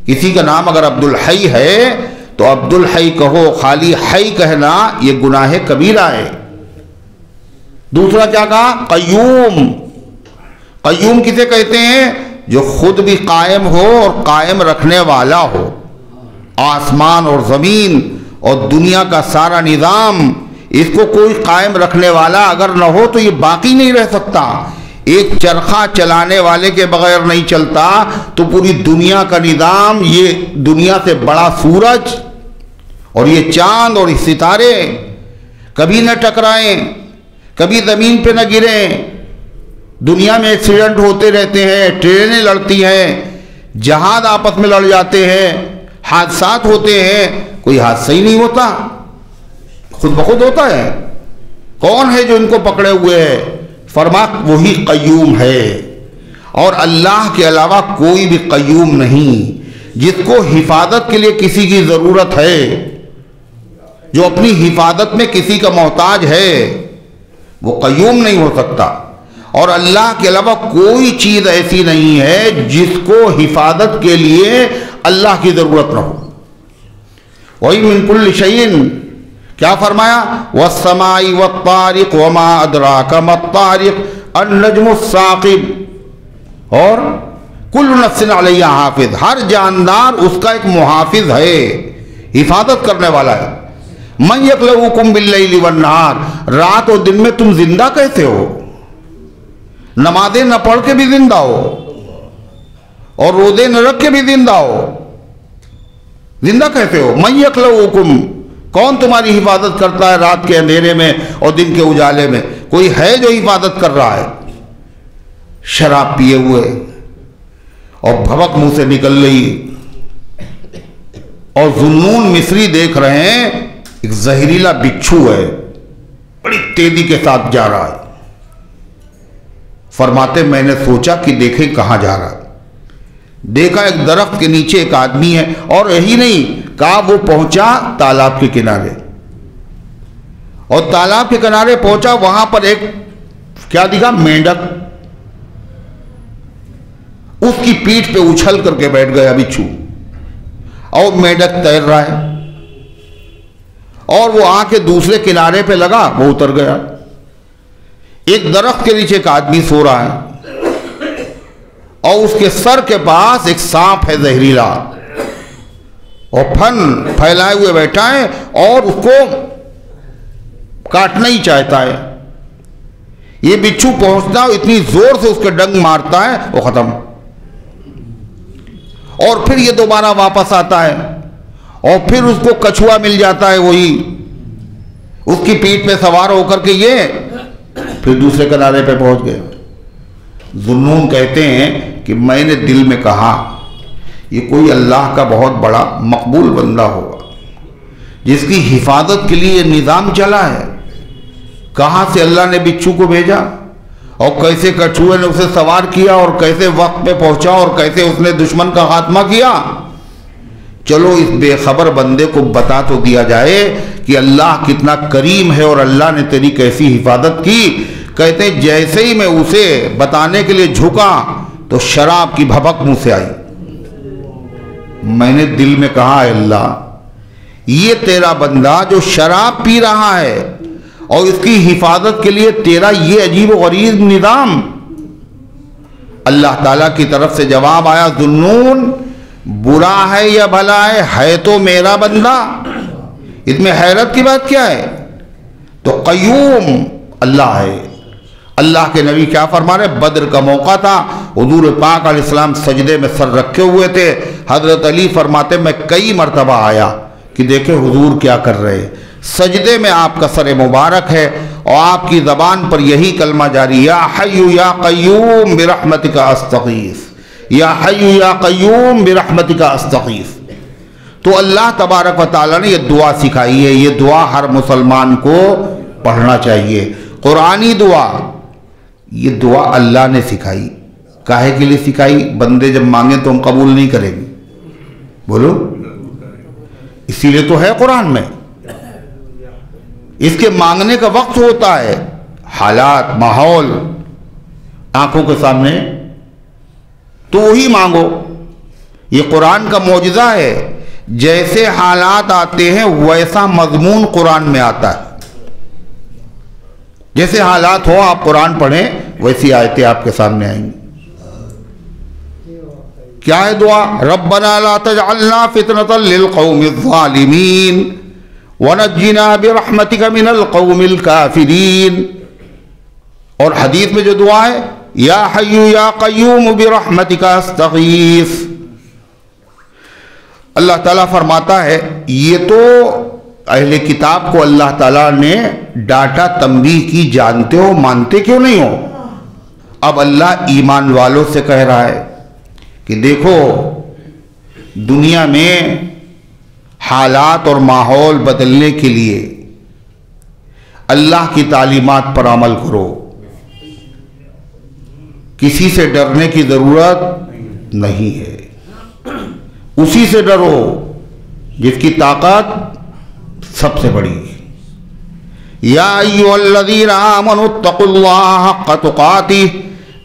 کسی کا نام اگر عبد الحی ہے تو عبد الحی کہو، خالی حی کہنا یہ گناہ کبیرہ ہے. دوسرا کیا کہا؟ قیوم. قیوم کسے کہتے ہیں؟ جو خود بھی قائم ہو اور قائم رکھنے والا ہو. آسمان اور زمین اور دنیا کا سارا نظام، اس کو کوئی قائم رکھنے والا اگر نہ ہو تو یہ باقی نہیں رہ سکتا. ایک چرخہ چلانے والے کے بغیر نہیں چلتا. تو پوری دنیا کا نظام، یہ دنیا سے بڑا سورج اور یہ چاند اور یہ ستارے کبھی نہ ٹکرائیں، کبھی زمین پہ نہ گریں. دنیا میں ایکسیڈنٹ ہوتے رہتے ہیں، ٹرینیں لڑتی ہیں، جہاز آپس میں لڑ جاتے ہیں، حادثات ہوتے ہیں. کوئی حادثہ ہی نہیں ہوتا، خود بخود ہوتا ہے. کون ہے جو ان کو پکڑے ہوئے ہے؟ فرما وہی قیوم ہے. اور اللہ کے علاوہ کوئی بھی قیوم نہیں. جس کو حفاظت کے لیے کسی کی ضرورت ہے، جو اپنی حفاظت میں کسی کا محتاج ہے، وہ قیوم نہیں ہو سکتا. اور اللہ کے علاوہ کوئی چیز ایسی نہیں ہے جس کو حفاظت کے لیے اللہ کی ضرورت نہ ہو. وَإِن مِّن كُلِّ شَيْءٍ، کیا فرمایا؟ وَالسَّمَاءِ وَالطَّارِقِ وَمَا أَدْرَاكَ مَا الطَّارِقُ النَّجْمُ الثَّاقِبُ. اور کل نفس علیہا حافظ. ہر جاندار اس کا ایک محافظ ہے، حفاظت کرنے والا ہے. مَن يَخْلُقُكُم بِاللَّيْلِ وَالنَّهَارِ. رات اور دن میں تم زندہ کیسے ہو؟ نمازیں نہ پڑھ کے بھی زندہ ہو اور روزے نہ رکھ کے بھی زندہ ہو. زندہ کیسے ہو؟ مَن يَخْلُقُكُم، کون تمہاری حفاظت کرتا ہے رات کے اندھیرے میں اور دن کے اجالے میں؟ کوئی ہے جو حفاظت کر رہا ہے؟ شراب پیے ہوئے اور بھبک منہ سے نکل رہی، اور ذوالنون مصری دیکھ رہے ہیں ایک زہریلا بچھو ہے، بڑی تیزی کے ساتھ جا رہا ہے۔ فرماتے میں نے سوچا کہ دیکھیں کہاں جا رہا ہے۔ دیکھا ایک درخت کے نیچے ایک آدمی ہے، اور یہی نہیں کہا وہ پہنچا تالاب کے کنارے، اور تالاب کے کنارے پہنچا، وہاں پر ایک کیا دکھا؟ مینڈک۔ اس کی پیٹھ پہ اچھل کر کے بیٹھ گیا بچھو، اور مینڈک تیر رہا ہے، اور وہ آ کے دوسرے کنارے پہ لگا، وہ اتر گیا۔ ایک درخت کے نیچے ایک آدمی سو رہا ہے، اور اس کے سر کے پاس ایک سانپ ہے زہریلا، اور پھن پھیلائے ہوئے بیٹھا ہے، اور اس کو کاٹنا ہی چاہتا ہے۔ یہ بچھو پہنچتا ہے، اتنی زور سے اس کے ڈنگ مارتا ہے، وہ ختم۔ اور پھر یہ دوبارہ واپس آتا ہے، اور پھر اس کو کچھوا مل جاتا ہے، وہی اس کی پیٹھ پہ سوار ہو کر کے یہ پھر دوسرے کنارے پہ پہنچ گئے۔ ذنون کہتے ہیں کہ میں نے دل میں کہا یہ کوئی اللہ کا بہت بڑا مقبول بندہ ہوگا جس کی حفاظت کے لیے یہ نظام چلا ہے۔ کہاں سے اللہ نے بچھو کو بھیجا، اور کیسے کچھوے نے اسے سوار کیا، اور کیسے وقت پہ پہنچا، اور کیسے اس نے دشمن کا خاتمہ کیا۔ چلو اس بے خبر بندے کو بتا تو دیا جائے کہ اللہ کتنا کریم ہے، اور اللہ نے تیری کیسی حفاظت کی۔ کہتے ہیں جیسے ہی میں اسے بتانے کے لیے جھکا تو شراب کی بھبک منہ سے آئی۔ میں نے دل میں کہا اے اللہ، یہ تیرا بندہ جو شراب پی رہا ہے اور اس کی حفاظت کے لیے تیرا یہ عجیب و غریب نظام۔ اللہ تعالیٰ کی طرف سے جواب آیا، ذنون برا ہے یا بھلا ہے تو میرا بندہ، اس میں حیرت کی بات کیا ہے؟ تو قیوم اللہ ہے۔ اللہ کے نبی کیا فرما رہے؟ بدر کا موقع تھا، حضور پاک علیہ السلام سجدے میں سر رکھے ہوئے تھے۔ حضرت علی فرماتے میں کئی مرتبہ آیا کہ دیکھیں حضور کیا کر رہے، سجدے میں آپ کا سر مبارک ہے، اور آپ کی زبان پر یہی کلمہ جاری، یا حی یا قیوم برحمتک استغیث، یا حی یا قیوم برحمتک استغیث۔ تو اللہ تبارک و تعالیٰ نے یہ دعا سکھائی ہے، یہ دعا ہر مسلمان کو پڑھنا چاہیے۔ قرآنی دعا، یہ دعا اللہ نے سکھائی۔ کاہے کے لیے سکھائی؟ بندے جب مانگیں تو ہم قبول نہیں کریں گے، بولو، اسی لیے تو ہے قرآن میں۔ اس کے مانگنے کا وقت ہوتا ہے، حالات ماحول آنکھوں کے سامنے، تو وہی مانگو۔ یہ قرآن کا معجزہ ہے، جیسے حالات آتے ہیں ویسا مضمون قرآن میں آتا ہے۔ جیسے حالات ہو آپ قرآن پڑھیں ویسی آیتیں آپ کے سامنے آئیں گی۔ کیا ہے دعا؟ ربنا لا تجعلنا فتنة للقوم الظالمین ونجنا برحمتک من القوم الکافرین۔ اور حدیث میں جو دعا ہے، یا حی یا قیوم برحمتک استغیث۔ اللہ تعالیٰ فرماتا ہے یہ تو اہل کتاب کو اللہ تعالیٰ نے ڈاٹا، تنبیہ کی، جانتے ہو مانتے کیوں نہیں ہو؟ اب اللہ ایمان والوں سے کہہ رہا ہے کہ دیکھو دنیا میں حالات اور ماحول بدلنے کے لیے اللہ کی تعلیمات پر عمل کرو، کسی سے ڈرنے کی ضرورت نہیں ہے، اسی سے ڈرو جس کی طاقت سب سے بڑی ہے۔ یا ایھا الذین آمنوا اتقوا اللہ حق تقاتہ،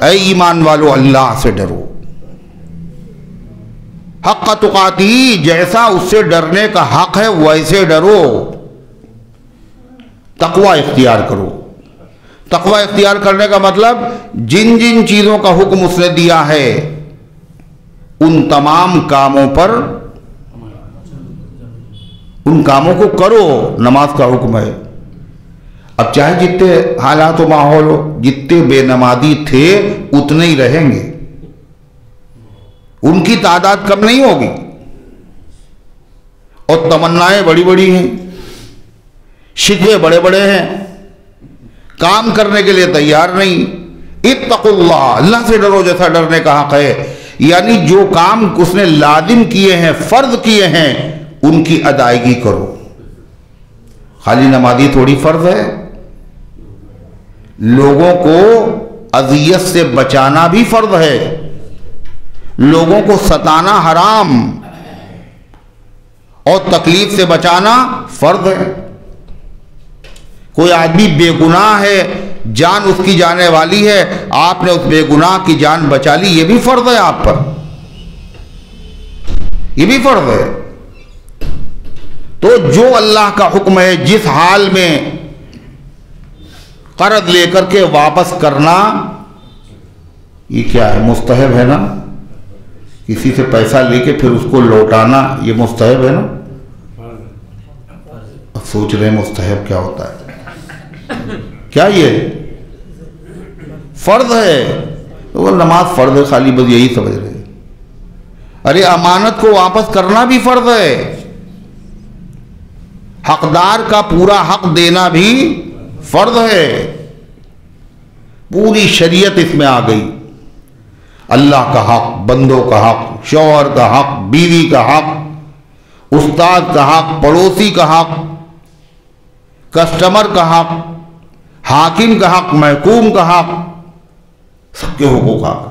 اے ایمان والو اللہ سے ڈرو، حق تقاتہ، جیسا اس سے ڈرنے کا حق ہے ویسے ڈرو، تقوی اختیار کرو۔ تقوی اختیار کرنے کا مطلب جن جن چیزوں کا حکم اس نے دیا ہے ان تمام کاموں پر، ان کاموں کو کرو۔ نماز کا حکم ہے۔ اب چاہے جتنے حالات و ماحول ہو، جتنے بے نمازی تھے اتنے ہی رہیں گے، ان کی تعداد کم نہیں ہوگی، اور تمنائیں بڑی بڑی ہیں، شکوے بڑے بڑے ہیں، کام کرنے کے لیے تیار نہیں۔ اتقوا اللہ، اللہ سے ڈرو جیسا ڈرنے کا حق ہے، یعنی جو کام اس نے لازم کیے ہیں، فرض کیے ہیں، ان کی ادائیگی کرو۔ خالی نمازی تھوڑی فرض ہے، لوگوں کو اذیت سے بچانا بھی فرض ہے، لوگوں کو ستانا حرام اور تکلیف سے بچانا فرض ہے۔ کوئی آدمی بے گناہ ہے، جان اس کی جانے والی ہے، آپ نے اس بے گناہ کی جان بچا لی، یہ بھی فرض ہے آپ پر، یہ بھی فرض ہے۔ تو جو اللہ کا حکم ہے جس حال میں قرض لے کر کے واپس کرنا، یہ کیا ہے؟ مستحب ہے نا۔ کسی سے پیسہ لے کے پھر اس کو لوٹانا، یہ مستحب ہے نا۔ اب سوچ رہے ہیں مستحب کیا ہوتا ہے؟ کیا یہ فرض ہے؟ تو نماز فرض ہے خالی، بس یہی سمجھ رہے ہیں۔ ارے امانت کو واپس کرنا بھی فرض ہے، حقدار کا پورا حق دینا بھی فرض ہے۔ پوری شریعت اس میں آ گئی، اللہ کا حق، بندوں کا حق، شوہر کا حق، بیوی کا حق، استاد کا حق، پڑوسی کا حق، کسٹمر کا حق، حاکم کا حق، محکوم کا حق، سب کے حقوق حق۔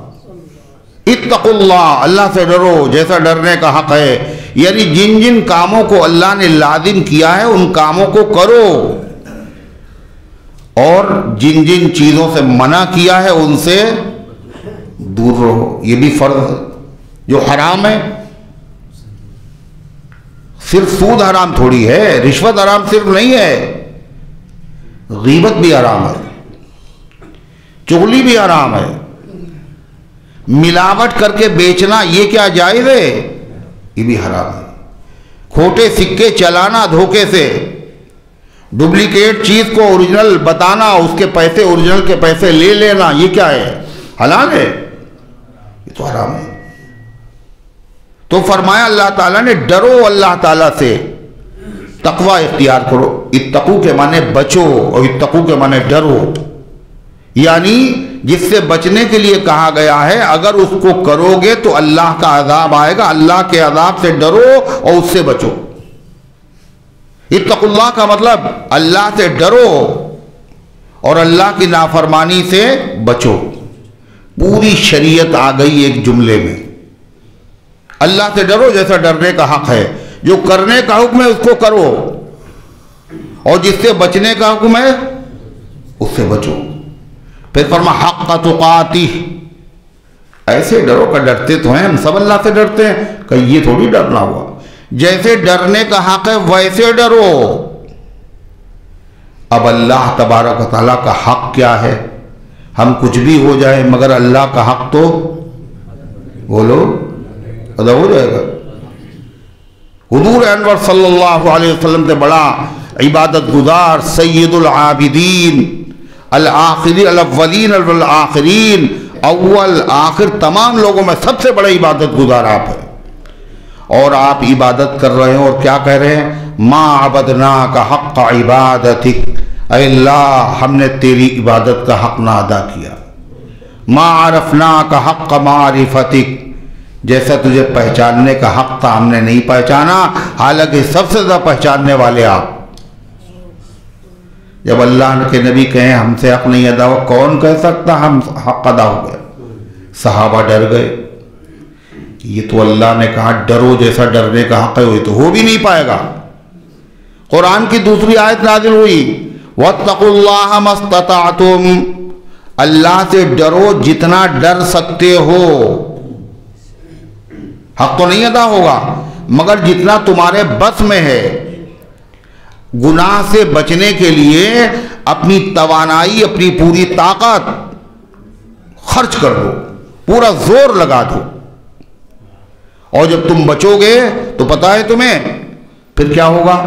اتقوا اللہ، اللہ سے ڈرو جیسا ڈرنے کا حق ہے، یعنی جن جن کاموں کو اللہ نے لازم کیا ہے ان کاموں کو کرو، اور جن جن چیزوں سے منع کیا ہے ان سے دور رہو، یہ بھی فرض ہے۔ جو حرام ہے، صرف سود حرام تھوڑی ہے، رشوت حرام صرف نہیں ہے، غیبت بھی حرام ہے، چغلی بھی حرام ہے، ملاوٹ کر کے بیچنا یہ کیا جائز ہے؟ یہ بھی حرام ہے، کھوٹے سکے چلانا دھوکے سے، ڈپلیکیٹ چیز کو اوریجنل بتانا، اس کے پیسے اوریجنل کے پیسے لے لینا، یہ کیا ہے؟ حلال ہے، یہ تو حرام ہے۔ تو فرمایا اللہ تعالیٰ نے ڈرو اللہ تعالیٰ سے، تقوی اختیار کرو۔ اتقو کے معنی بچو اور اتقو کے معنی ڈرو، یعنی جس سے بچنے کے لیے کہا گیا ہے اگر اس کو کرو گے تو اللہ کا عذاب آئے گا، اللہ کے عذاب سے ڈرو اور اس سے بچو۔ اتقوا اللہ کا مطلب اللہ سے ڈرو اور اللہ کی نافرمانی سے بچو۔ پوری شریعت آ گئی ایک جملے میں، اللہ سے ڈرو جیسا ڈرنے کا حق ہے، جو کرنے کا حکم ہے اس کو کرو، اور جس سے بچنے کا حکم ہے اس سے بچو۔ پھر فرما حق تقاتہ، ایسے ڈرو کہ ڈرتے تو ہیں، ہم سب اللہ سے ڈرتے ہیں، کہ یہ تھوڑی ڈرنا ہوا، جیسے ڈرنے کا حق ہے ویسے ڈرو۔ اب اللہ تبارک و تعالیٰ کا حق کیا ہے؟ ہم کچھ بھی ہو جائے مگر اللہ کا حق تو بولو ادا ہو جائے گا۔ حضور انور صلی اللہ علیہ وسلم سے بڑا عبادت گزار، سید العابدین، الآخری الاولین والآخرین، اول آخر تمام لوگوں میں سب سے بڑا عبادت گزار آپ ہیں، اور آپ عبادت کر رہے ہیں اور کیا کہہ رہے ہیں؟ ما عبدناک حق عبادتک، اے اللہ ہم نے تیری عبادت کا حق نہ ادا کیا۔ ما عرفناک حق معرفتک، جیسا تجھے پہچاننے کا حق تھا ہم نے نہیں پہچانا، حالانکہ سب سے زیادہ پہچاننے والے آپ۔ جب اللہ کے نبی کہیں ہم سے حق نہیں ادا ہوا، کون کہہ سکتا ہم حق ادا ہو گیا؟ صحابہ ڈر گئے، یہ تو اللہ نے کہا ڈرو جیسا ڈرنے کا حق ہے، وہ تو ہو بھی نہیں پائے گا۔ قرآن کی دوسری آیت نازل ہوئی، وَاتَّقُوا اللَّهَ مَا اسْتَطَعْتُمْ، اللہ سے ڈرو جتنا ڈر سکتے ہو۔ حق تو نہیں ادا ہوگا مگر جتنا تمہارے بس میں ہے۔ گناہ سے بچنے کے لیے اپنی توانائی، اپنی پوری طاقت خرچ کر دو، پورا زور لگا دو، اور جب تم بچو گے تو پتہ ہے تمہیں پھر کیا ہوگا؟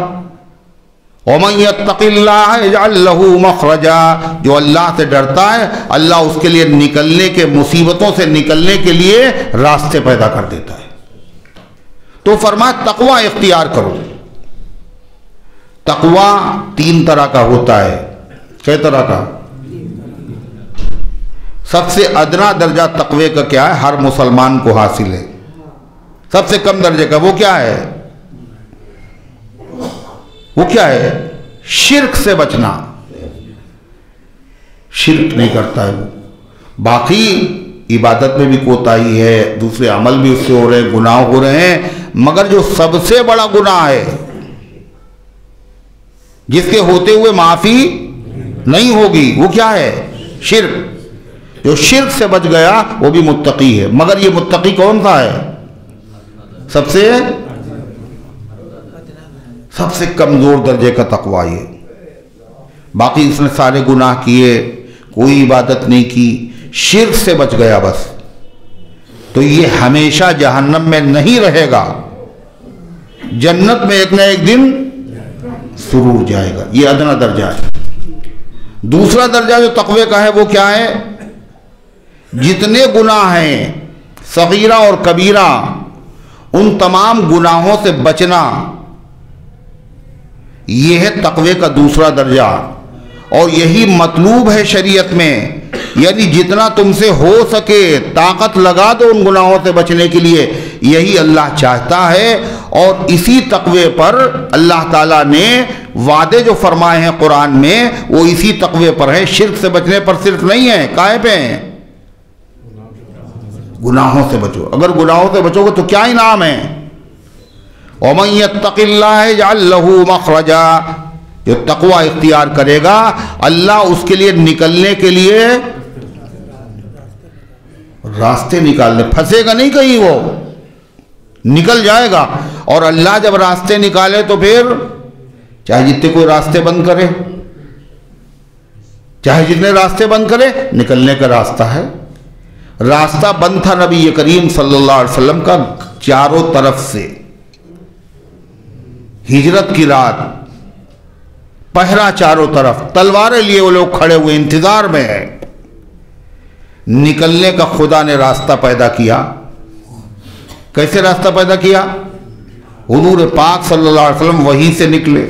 وَمَن يَتَّقِ اللَّهَ يَجْعَل لَّهُ مَخْرَجًا، جو اللہ سے ڈرتا ہے اللہ اس کے لیے نکلنے کے، مصیبتوں سے نکلنے کے لیے راستے پیدا کر دیتا ہے۔ تو فرمایا تقوی اختیار کرو۔ تقوی تین طرح کا ہوتا ہے، کئی طرح کا؟ سب سے ادنا درجہ تقوی کا کیا ہے؟ ہر مسلمان کو حاصل ہے۔ سب سے کم درجے کا وہ کیا ہے؟ وہ کیا ہے؟ شرک سے بچنا۔ شرک نہیں کرتا ہے وہ. باقی عبادت میں بھی کوتاہی ہے، دوسرے عمل بھی اس سے ہو رہے ہیں، گناہ ہو رہے ہیں، مگر جو سب سے بڑا گناہ ہے جس کے ہوتے ہوئے معافی نہیں ہوگی وہ کیا ہے؟ شرک. جو شرک سے بچ گیا وہ بھی متقی ہے. مگر یہ متقی کون سا ہے؟ سب سے کمزور درجے کا تقوی ہے. باقی اس نے سارے گناہ کیے، کوئی عبادت نہیں کی، شرک سے بچ گیا بس، تو یہ ہمیشہ جہنم میں نہیں رہے گا، جنت میں ایک نہ ایک دن ضرور جائے گا. یہ ادنا درجہ ہے. دوسرا درجہ جو تقوی کا ہے وہ کیا ہے؟ جتنے گناہ ہیں صغیرہ اور کبیرہ، ان تمام گناہوں سے بچنا، یہ ہے تقوی کا دوسرا درجہ. اور یہی مطلوب ہے شریعت میں، یعنی جتنا تم سے ہو سکے طاقت لگا دو ان گناہوں سے بچنے کے لیے، یہی اللہ چاہتا ہے. اور اسی تقوی پر اللہ تعالیٰ نے وعدے جو فرمائے ہیں قرآن میں وہ اسی تقوی پر ہیں. شرک سے بچنے پر صرف نہیں ہے، کائے پہ ہیں؟ گناہوں سے بچو. اگر گناہوں سے بچو گے تو کیا انعام ہے؟ وَمَن يَتَّقِ اللَّهَ يَجْعَل لَّهُ مَخْرَجًا. جو تقوی اختیار کرے گا اللہ اس کے لیے نکلنے کے لیے راستے نکال دے. پھنسے گا نہیں کہیں، وہ نکل جائے گا. اور اللہ جب راستے نکالے تو پھر چاہے جتنے کوئی راستے بند کرے، چاہے جتنے راستے بند کرے، نکلنے کا راستہ ہے. راستہ بند تھا نبی کریم صلی اللہ علیہ وسلم کا چاروں طرف سے. ہجرت کی رات پہرا چاروں طرف، تلواریں لیے وہ لوگ کھڑے ہوئے انتظار میں ہیں. نکلنے کا خدا نے راستہ پیدا کیا. کیسے راستہ پیدا کیا؟ حضور پاک صلی اللہ علیہ وسلم وہیں سے نکلے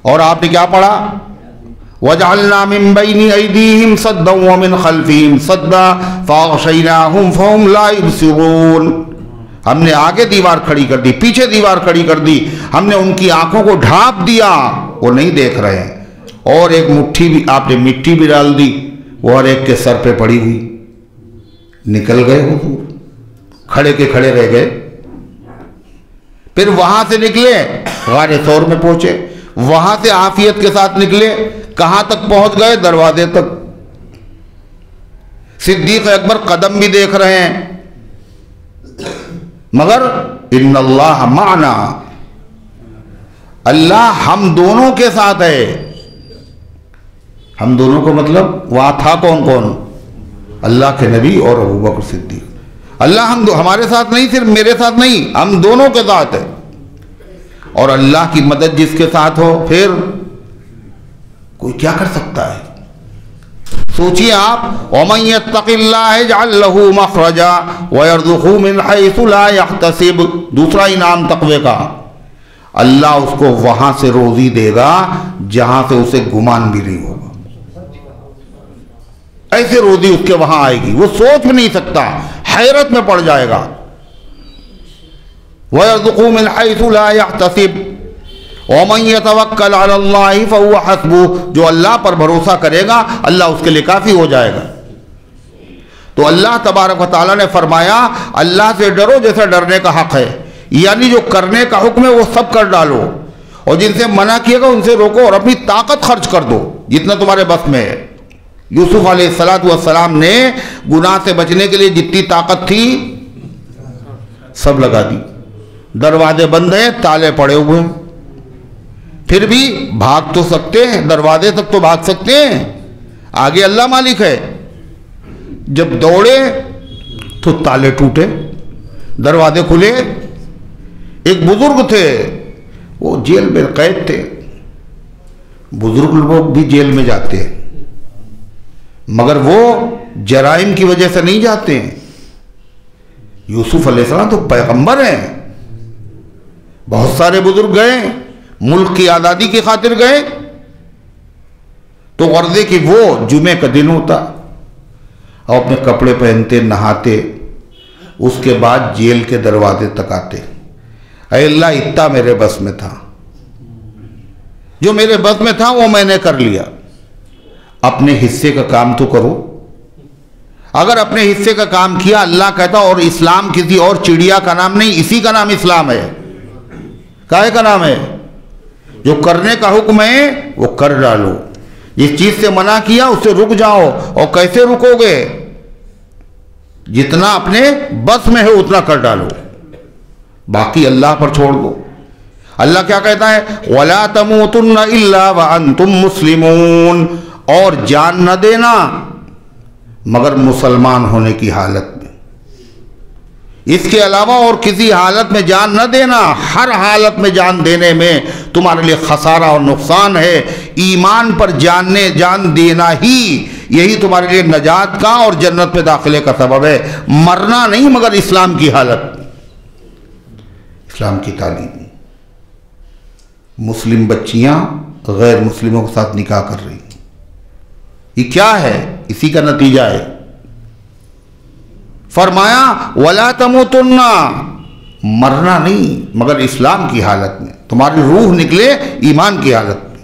اور آپ نے کیا پڑھا؟ وَجَعَلْنَا مِن بَيْنِ أَيْدِيهِمْ صَدًّا وَمِنْ خَلْفِهِمْ صَدًّا فَأَغْشَيْنَاهُمْ فَهُمْ لَا يُبْصِرُونَ. ہم نے آگے دیوار کھڑی کر دی، پیچھے دیوار کھڑی کر دی، ہم نے ان کی آنکھوں کو ڈھانپ دیا، وہ نہیں دیکھ رہے ہیں. اور ایک مٹھی بھی آپ نے مٹی بھی ڈال دی، وہ ہر ایک کے سر پہ پڑی ہوئی. نکل گئے حضور، کھڑے کے کھڑے رہ گئے. پھر وہاں سے نکلے غار ثور میں پہنچے، وہاں سے عافیت کے ساتھ نکلے. کہاں تک پہنچ گئے؟ دروازے تک. صدیق اکبر قدم بھی دیکھ رہے ہیں، مگر ان اللہ معنا، اللہ ہم دونوں کے ساتھ ہے. ہم دونوں کو مطلب وہاں تھا کون کون؟ اللہ کے نبی اور ابوبکر صدیق. اللہ ہمارے ساتھ نہیں، صرف میرے ساتھ نہیں، ہم دونوں کے ساتھ ہے. اور اللہ کی مدد جس کے ساتھ ہو پھر کوئی کیا کر سکتا ہے؟ سوچئے آپ. وَمَن يَتَّقِ اللَّهَ يَجْعَل لَّهُ مَخْرَجًا وَيَرْزُقْهُ مِنْ حَيْثُ لَا يَحْتَسِبُ. دوسرا انعام تقوی کا، اللہ اس کو وہاں سے روزی دے گا جہاں سے اسے گمان بھی نہیں ہوگا. ایسے روزی اس کے وہاں آئے گی وہ سوچ بھی نہیں سکتا، حیرت میں پڑ جائے گا. وَيَرْزُقْهُ مِنْ حَيْثُ لَا يَحْتَسِبُ وَمَن يَتَوَكَّلْ عَلَى اللَّهِ فَهُوَ حَسْبُهُ. جو اللہ پر بھروسہ کرے گا اللہ اس کے لیے کافی ہو جائے گا. تو اللہ تبارک و تعالیٰ نے فرمایا اللہ سے ڈرو جیسے ڈرنے کا حق ہے، یعنی جو کرنے کا حکم ہے وہ سب کر ڈالو، اور جن سے منع کیے گا ان سے روکو، اور اپنی طاقت خرچ کر دو جتنا تمہارے بس میں ہے. یوسف علیہ السلام نے گناہ سے بچنے کے لیے جتنی طاقت تھی سب لگا دی. دروازے بند ہیں، تالے پڑے ہوئے ہیں، پھر بھی بھاگ تو سکتے ہیں، دروازے تک تو بھاگ سکتے ہیں، آگے اللہ مالک ہے. جب دوڑے تو تالے ٹوٹے، دروازے کھلے. ایک بزرگ تھے، وہ جیل میں قید تھے. بزرگ لوگ بھی جیل میں جاتے ہیں مگر وہ جرائم کی وجہ سے نہیں جاتے ہیں. یوسف علیہ السلام تو پیغمبر ہیں. بہت سارے بزرگ گئے، ملک کی آزادی کی خاطر گئے. تو غرضے کہ وہ جمعے کا دن ہوتا اور اپنے کپڑے پہنتے، نہاتے، اس کے بعد جیل کے دروازے تک آتے. اے اللہ اتنا میرے بس میں تھا، جو میرے بس میں تھا وہ میں نے کر لیا، اپنے حصے کا کام تو کرو. اگر اپنے حصے کا کام کیا، اللہ کہتا اور اسلام کسی اور چڑیا کا نام نہیں، اسی کا نام اسلام ہے. کائے کا نام ہے؟ جو کرنے کا حکم ہے وہ کر ڈالو، جس چیز سے منع کیا اس سے رک جاؤ. اور کیسے رکو گے؟ جتنا اپنے بس میں ہے اتنا کر ڈالو، باقی اللہ پر چھوڑ دو. اللہ کیا کہتا ہے؟ وَلَا تَمُوتُنَّ إِلَّا وَأَنْتُمْ مُسْلِمُونَ، اور جان نہ دینا مگر مسلمان ہونے کی حالت میں. اس کے علاوہ اور کسی حالت میں جان نہ دینا. ہر حالت میں جان دینے میں تمہارے لیے خسارہ اور نقصان ہے. ایمان پر جان دینا ہی یہی تمہارے لیے نجات کا اور جنت میں داخلے کا سبب ہے. مرنا نہیں مگر اسلام کی حالت، اسلام کی تعلیم. مسلم بچیاں غیر مسلموں کے ساتھ نکاح کر رہی ہیں، یہ کیا ہے؟ اسی کا نتیجہ ہے. فرمایا وَلَا تَمُوتُنَّ، مرنا نہیں مگر اسلام کی حالت میں، تمہاری روح نکلے ایمان کی حالت میں.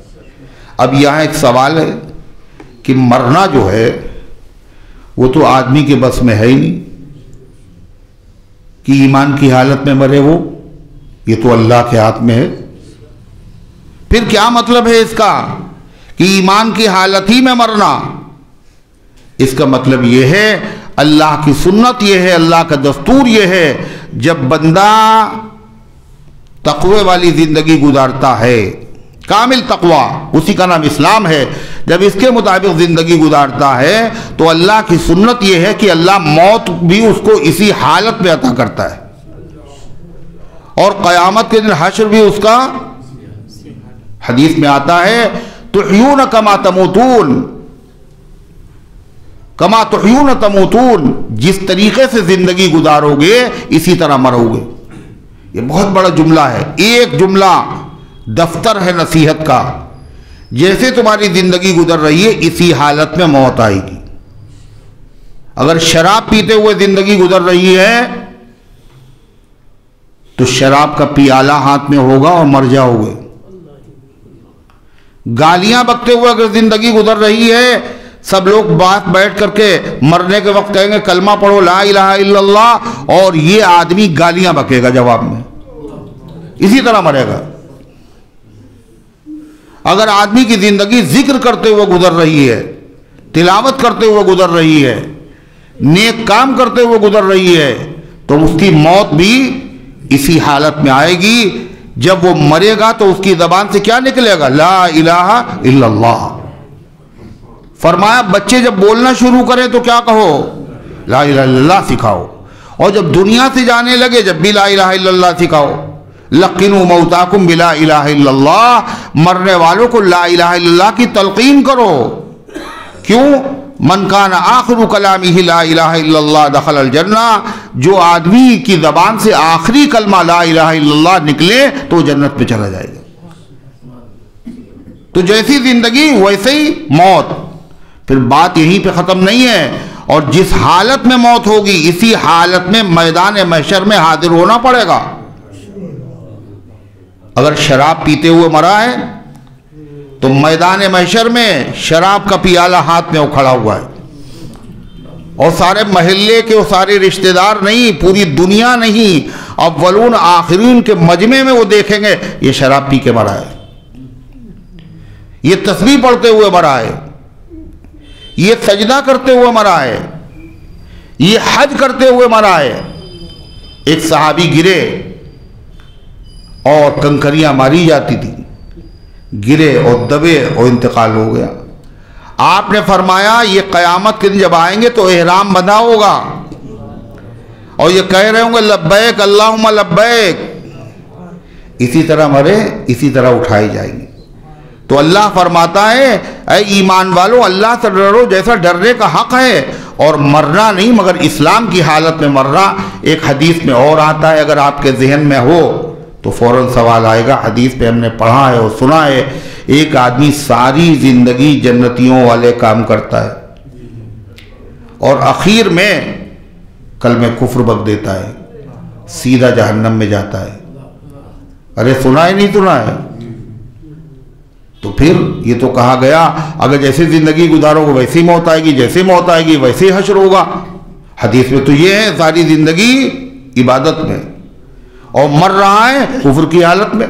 اب یہاں ایک سوال ہے کہ مرنا جو ہے وہ تو آدمی کے بس میں ہے ہی نہیں کہ ایمان کی حالت میں مرے. وہ یہ تو اللہ کے ہاتھ میں ہے. پھر کیا مطلب ہے اس کا کہ ایمان کی حالت ہی میں مرنا؟ اس کا مطلب یہ ہے، اللہ کی سنت یہ ہے، اللہ کا دستور یہ ہے، جب بندہ تقوی والی زندگی گزارتا ہے، کامل تقوی، اسی کا نام اسلام ہے، جب اس کے مطابق زندگی گزارتا ہے تو اللہ کی سنت یہ ہے کہ اللہ موت بھی اس کو اسی حالت میں عطا کرتا ہے، اور قیامت کے دن حشر بھی اس کا، حدیث میں آتا ہے تحیون کما تموتون، کما تحیون تموتون، جس طریقے سے زندگی گزارو گے اسی طرح مرو گے. یہ بہت بڑا جملہ ہے، ایک جملہ دفتر ہے نصیحت کا. جیسے تمہاری زندگی گزر رہی ہے اسی حالت میں موت آئے گی. اگر شراب پیتے ہوئے زندگی گزر رہی ہے تو شراب کا پیالہ ہاتھ میں ہوگا اور مر جاؤ گے. گالیاں بکتے ہوئے اگر زندگی گزر رہی ہے، سب لوگ بیٹھ کر کے مرنے کے وقت کہیں گے کلمہ پڑھو لا الہ الا اللہ، اور یہ آدمی گالیاں بکے گا جواب میں، اسی طرح مرے گا. اگر آدمی کی زندگی ذکر کرتے ہوئے گزر رہی ہے، تلاوت کرتے ہوئے گزر رہی ہے، نیک کام کرتے ہوئے گزر رہی ہے، تو اس کی موت بھی اسی حالت میں آئے گی. جب وہ مرے گا تو اس کی زبان سے کیا نکلے گا؟ لا الہ الا اللہ. فرمایا بچے جب بولنا شروع کریں تو کیا کہو؟ لا الہ الا اللہ سکھاؤ. اور جب دنیا سے جانے لگے جب بھی لا الہ الا اللہ سکھاؤ. لقنوا موتاکم بلا الہ الا اللہ، مرنے والوں کو لا الہ الا اللہ کی تلقین کرو. کیوں؟ من کان آخر کلامہ لا الہ الا اللہ دخل الجنہ، جو آدمی کی زبان سے آخری کلمہ لا الہ الا اللہ نکلے تو جنت میں چلا جائے گا. تو جیسی زندگی ویسے ہی موت. پھر بات یہیں پہ ختم نہیں ہے، اور جس حالت میں موت ہوگی اسی حالت میں میدان محشر میں حاضر ہونا پڑے گا. اگر شراب پیتے ہوئے مرا ہے تو میدان محشر میں شراب کا پیالہ ہاتھ میں کھڑا ہوا ہے، اور سارے محلے کے سارے رشتہ دار نہیں، پوری دنیا نہیں، اولون آخرین کے مجمع میں وہ دیکھیں گے یہ شراب پی کے مرا ہے، یہ تسبیح پڑھتے ہوئے مرا ہے، یہ سجدہ کرتے ہوئے مرا ہے، یہ حج کرتے ہوئے مرا ہے. ایک صحابی گرے اور کنکریاں ماری جاتی تھی، گرے اور دبے اور انتقال ہو گیا. آپ نے فرمایا یہ قیامت کے دن جب آئیں گے تو احرام بندھا ہوگا اور یہ کہہ رہے ہوں گے لبیک اللہم لبیک. اسی طرح مرے اسی طرح اٹھائی جائیں گے. تو اللہ فرماتا ہے اے ایمان والو اللہ سے ڈرو جیسا ڈرنے کا حق ہے، اور مرنا نہیں مگر اسلام کی حالت میں مرنا. ایک حدیث میں اور آتا ہے، اگر آپ کے ذہن میں ہو تو فوراً سوال آئے گا. حدیث پہ ہم نے پڑھا ہے اور سنا ہے، ایک آدمی ساری زندگی جنتیوں والے کام کرتا ہے اور اخیر میں کلمہ کفر بک دیتا ہے، سیدھا جہنم میں جاتا ہے. ارے سنا ہے نہیں سنا ہے؟ تو پھر یہ تو کہا گیا اگر جیسے زندگی گزارو گے ویسے ہی موت آئے گی، جیسے موت آئے گی ویسے ہی حشر ہوگا۔ حدیث میں تو یہ ہے ساری زندگی عبادت میں اور مر رہا ہے کفر کی حالت میں۔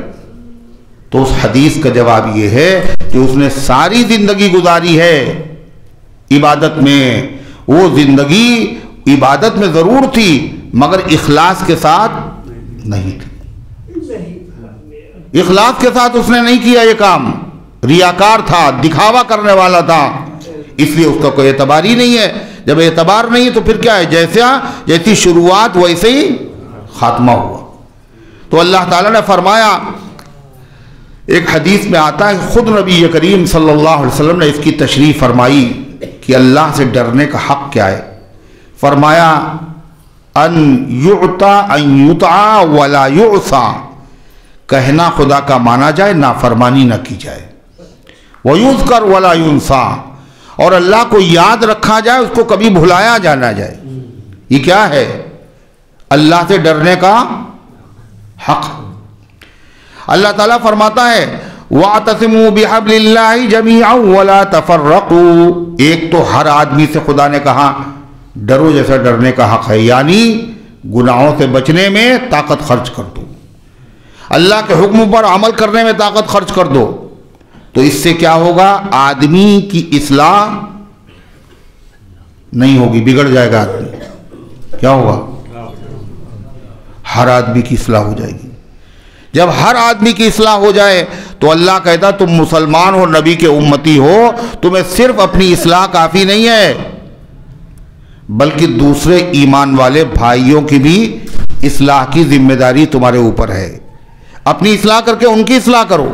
تو اس حدیث کا جواب یہ ہے کہ اس نے ساری زندگی گزاری ہے عبادت میں۔ وہ زندگی عبادت میں ضرور تھی مگر اخلاص کے ساتھ نہیں تھی، اخلاص کے ساتھ اس نے نہیں کیا یہ کام، ریاکار تھا، دکھاوا کرنے والا تھا، اس لیے اس کا کوئی اعتبار ہی نہیں ہے۔ جب اعتبار نہیں تو پھر کیا ہے، جیسی شروعات ویسے ہی خاتمہ ہوا۔ تو اللہ تعالیٰ نے فرمایا، ایک حدیث میں آتا ہے، خود نبی کریم صلی اللہ علیہ وسلم نے اس کی تشریح فرمائی کہ اللہ سے ڈرنے کا حق کیا ہے۔ فرمایا ان یطع ولا یعصى، کہنا خدا کا مانا جائے، نافرمانی نہ کی جائے، ویذکر ولا ینسیٰ، اور اللہ کو یاد رکھا جائے، اس کو کبھی بھلایا جانا جائے۔ یہ کیا ہے؟ اللہ سے ڈرنے کا حق۔ اللہ تعالیٰ فرماتا ہے وَاعْتَصِمُوا بِحَبْلِ اللَّهِ جَمِيعًا وَلَا تَفَرَّقُوا، ایک تو ہر آدمی سے خدا نے کہا ڈرو جیسا ڈرنے کا حق ہے، یعنی گناہوں سے بچنے میں طاقت خرچ کر دو، اللہ کے حکم پر عمل کرنے میں طاقت خرچ کر دو۔ تو اس سے کیا ہوگا؟ آدمی کی اصلاح نہیں ہوگی، بگڑ جائے گا آدمی۔ کیا ہوگا؟ ہر آدمی کی اصلاح ہو جائے گی۔ جب ہر آدمی کی اصلاح ہو جائے تو اللہ کہتا تم مسلمان ہو، نبی کے امتی ہو، تمہیں صرف اپنی اصلاح کافی نہیں ہے بلکہ دوسرے ایمان والے بھائیوں کی بھی اصلاح کی ذمہ داری تمہارے اوپر ہے۔ اپنی اصلاح کر کے ان کی اصلاح کرو۔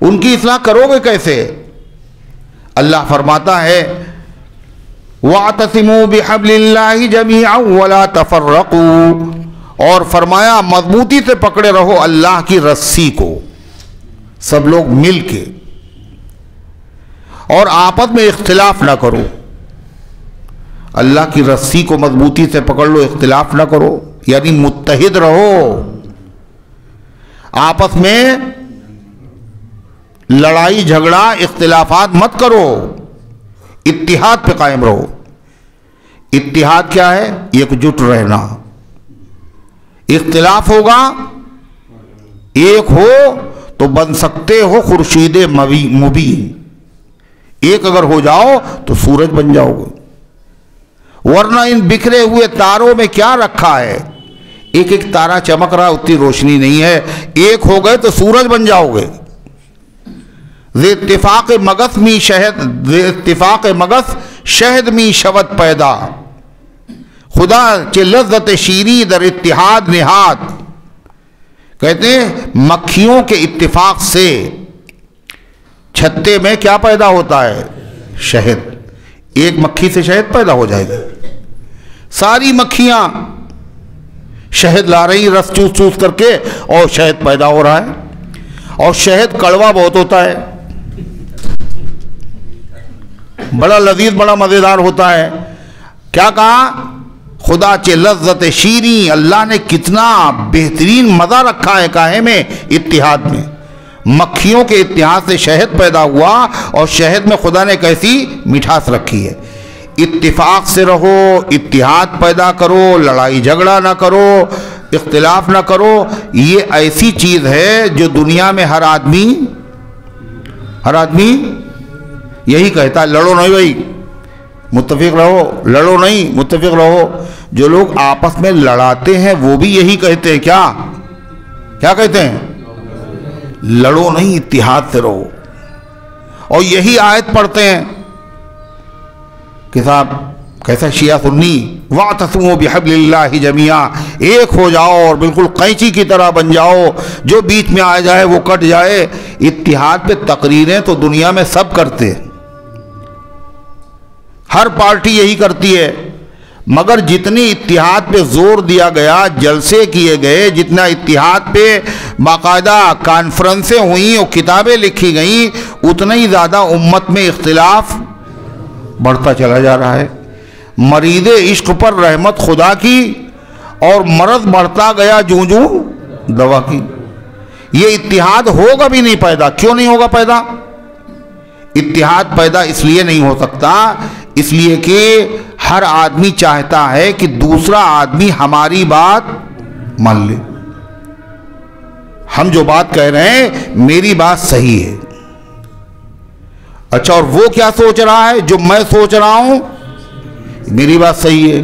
ان کی اصلاح کرو گے کیسے؟ اللہ فرماتا ہے وَاعْتَصِمُوا بِحَبْلِ اللَّهِ جَمِيعًا وَلَا تَفَرَّقُوا، اور فرمایا مضبوطی سے پکڑے رہو اللہ کی رسی کو، سب لوگ مل کے، اور آپس میں اختلاف نہ کرو۔ اللہ کی رسی کو مضبوطی سے پکڑ لو، اختلاف نہ کرو، یعنی متحد رہو، آپس میں لڑائی جھگڑا اختلافات مت کرو، اتحاد پہ قائم رہو۔ اتحاد کیا ہے؟ ایک جٹ رہنا۔ اختلاف ہوگا، ایک ہو تو بن سکتے ہو خورشید مبین، ایک اگر ہو جاؤ تو سورج بن جاؤ گے، ورنہ ان بکھرے ہوئے تاروں میں کیا رکھا ہے؟ ایک ایک تارا چمک رہا، اتنی روشنی نہیں ہے، ایک ہو گئے تو سورج بن جاؤ گے۔ ذی اتفاق مگس می شہد، ذی اتفاق مگس شہد می شود پیدا، خدا چے لذت شیریں در اتحاد نہاد۔ کہتے ہیں مکھیوں کے اتفاق سے چھتے میں کیا پیدا ہوتا ہے؟ شہد۔ ایک مکھی سے شہد پیدا ہو جائے گا، ساری مکھیاں شہد لا رہی رس چوس چوس کر کے، اور شہد پیدا ہو رہا ہے، اور شہد کڑوا بہت ہوتا ہے، بڑا لذیذ بڑا مزیدار ہوتا ہے۔ کیا کہا؟ خدا چے لذت شیریں، اللہ نے کتنا بہترین مزہ رکھا ہے کاہے میں؟ اتحاد میں۔ مکھیوں کے اتحاد سے شہد پیدا ہوا، اور شہد میں خدا نے کیسی مٹھاس رکھی ہے۔ اتفاق سے رہو، اتحاد پیدا کرو، لڑائی جھگڑا نہ کرو، اختلاف نہ کرو۔ یہ ایسی چیز ہے جو دنیا میں ہر آدمی یہی کہتا ہے، لڑو نہیں بھائی، متفق رہو، لڑو نہیں متفق رہو۔ جو لوگ آپس میں لڑاتے ہیں وہ بھی یہی کہتے ہیں، کیا کہتے ہیں؟ لڑو نہیں، اتحاد سے رہو۔ اور یہی آیت پڑھتے ہیں کہ صاحب کیسا شیعہ سنی، وَاعْتَصِمُوا بِحَبْلِ اللَّهِ جَمِيعًا، ایک ہو جاؤ اور بالکل قینچی کی طرح بن جاؤ، جو بیچ میں آ جائے وہ کٹ جائے۔ اتحاد پہ تقریریں تو دنیا میں سب کرتے ہیں، ہر پارٹی یہی کرتی ہے، مگر جتنی اتحاد پہ زور دیا گیا، جلسے کیے گئے، جتنا اتحاد پہ باقاعدہ کانفرنسیں ہوئیں اور کتابیں لکھی گئیں، اتنا ہی زیادہ امت میں اختلاف بڑھتا چلا جا رہا ہے۔ مریض عشق پر رحمت خدا کی، اور مرض بڑھتا گیا جوں جوں دوا کی۔ یہ اتحاد ہوگا بھی نہیں پیدا. کیوں نہیں ہوگا پیدا؟ اتحاد پیدا اس لیے نہیں ہو سکتا، اس لیے کہ ہر آدمی چاہتا ہے کہ دوسرا آدمی ہماری بات مان لے. ہم جو بات کہہ رہے ہیں میری بات صحیح ہے. اچھا، اور وہ کیا سوچ رہا ہے؟ جو میں سوچ رہا ہوں میری بات صحیح ہے.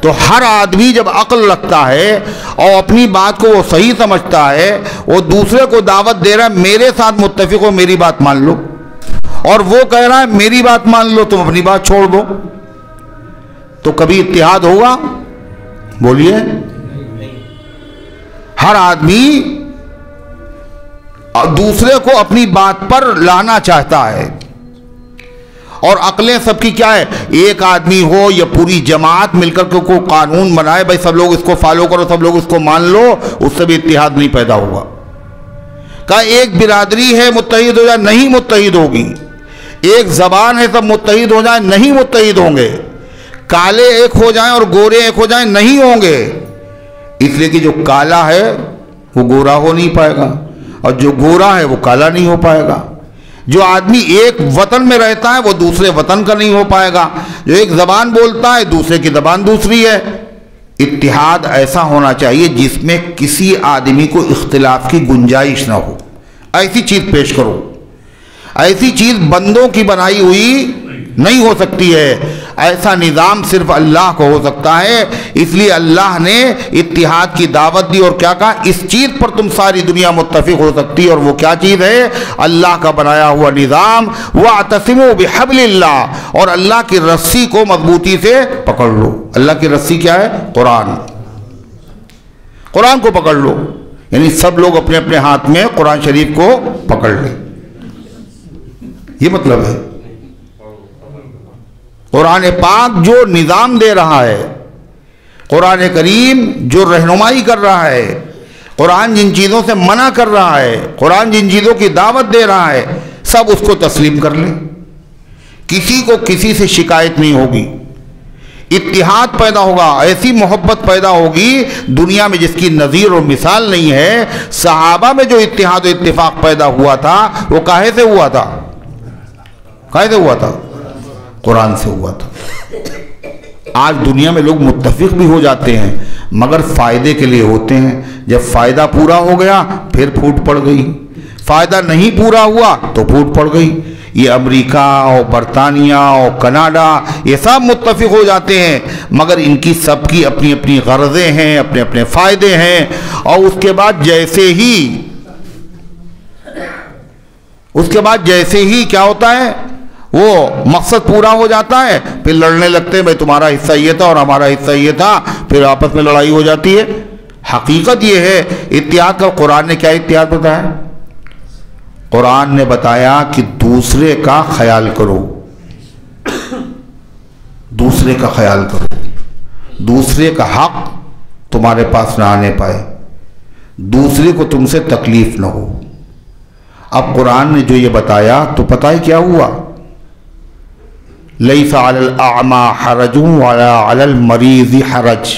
تو ہر آدمی جب عقل رکھتا ہے اور اپنی بات کو وہ صحیح سمجھتا ہے، وہ دوسرے کو دعوت دے رہا ہے میرے ساتھ متفق ہو، میری بات مان لو، اور وہ کہہ رہا ہے میری بات مان لو، تم اپنی بات چھوڑ دو، تو کبھی اتحاد ہوگا؟ بولیے. ہر آدمی دوسرے کو اپنی بات پر لانا چاہتا ہے. اور عقلیں سب کی کیا ہے؟ ایک آدمی ہو یا پوری جماعت مل کر کے کوئی قانون بنائے، بھائی سب لوگ اس کو فالو کرو، سب لوگ اس کو مان لو، اس سے بھی اتحاد نہیں پیدا ہوگا. کہا ایک برادری ہے متحد ہو جائے، نہیں متحد ہوگی. ایک زبان ہے سب متحد ہو جائیں، نہیں متحد ہوں گے. کالے ایک ہو جائیں اور گورے ایک ہو جائیں، نہیں ہوں گے. اس لیے کہ جو کالا ہے وہ گورا ہو نہیں پائے گا، اور جو گورا ہے وہ کالا نہیں ہو پائے گا. جو آدمی ایک وطن میں رہتا ہے وہ دوسرے وطن کا نہیں ہو پائے گا. جو ایک زبان بولتا ہے دوسرے کی زبان دوسری ہے. اتحاد ایسا ہونا چاہیے جس میں کسی آدمی کو اختلاف کی گنجائش نہ ہو. ایسی چیز پیش کرو. ایسی چیز بندوں کی بنائی ہوئی نہیں ہو سکتی ہے. ایسا نظام صرف اللہ کو ہو سکتا ہے. اس لیے اللہ نے اتحاد کی دعوت دی اور کیا کہا؟ اس چیز پر تم ساری دنیا متفق ہو سکتی ہے، اور وہ کیا چیز ہے؟ اللہ کا بنایا ہوا نظام. وَاعْتَصِمُوا بِحَبْلِ اللَّهِ، اور اللہ کی رسی کو مضبوطی سے پکڑ لو. اللہ کی رسی کیا ہے؟ قرآن. قرآن کو پکڑ لو، یعنی سب لوگ اپنے اپنے ہاتھ میں قرآن شریف کو پکڑ لیں. یہ مطلب ہے. قرآن پاک جو نظام دے رہا ہے، قرآن کریم جو رہنمائی کر رہا ہے، قرآن جن چیزوں سے منع کر رہا ہے، قرآن جن چیزوں کی دعوت دے رہا ہے، سب اس کو تسلیم کر لیں. کسی کو کسی سے شکایت نہیں ہوگی. اتحاد پیدا ہوگا، ایسی محبت پیدا ہوگی دنیا میں جس کی نظیر اور مثال نہیں ہے. صحابہ میں جو اتحاد و اتفاق پیدا ہوا تھا وہ کاہے سے ہوا تھا؟ کاہے سے ہوا تھا؟ قرآن سے ہوا تھا. آج دنیا میں لوگ متفق بھی ہو جاتے ہیں مگر فائدے کے لیے ہوتے ہیں. جب فائدہ پورا ہو گیا پھر پھوٹ پڑ گئی، فائدہ نہیں پورا ہوا تو پھوٹ پڑ گئی. یہ امریکہ اور برطانیہ اور کینیڈا یہ سب متفق ہو جاتے ہیں مگر ان کی سب کی اپنی اپنی غرضیں ہیں، اپنے اپنے فائدے ہیں. اور اس کے بعد جیسے ہی کیا ہوتا ہے؟ وہ مقصد پورا ہو جاتا ہے پھر لڑنے لگتے ہیں، بھائی تمہارا حصہ یہ تھا اور ہمارا حصہ یہ تھا، پھر آپس میں لڑائی ہو جاتی ہے. حقیقت یہ ہے اتحاد کا. قرآن نے کیا اتحاد بتایا؟ قرآن نے بتایا کہ دوسرے کا خیال کرو، دوسرے کا خیال کرو، دوسرے کا حق تمہارے پاس نہ آنے پائے، دوسرے کو تم سے تکلیف نہ ہو. اب قرآن نے جو یہ بتایا تو پتہ ہے کیا ہوا؟ لَيْسَ عَلَى الْأَعْمَى حَرَجٌ وَلَا عَلَى الْمَرِيضِ حَرَجٌ.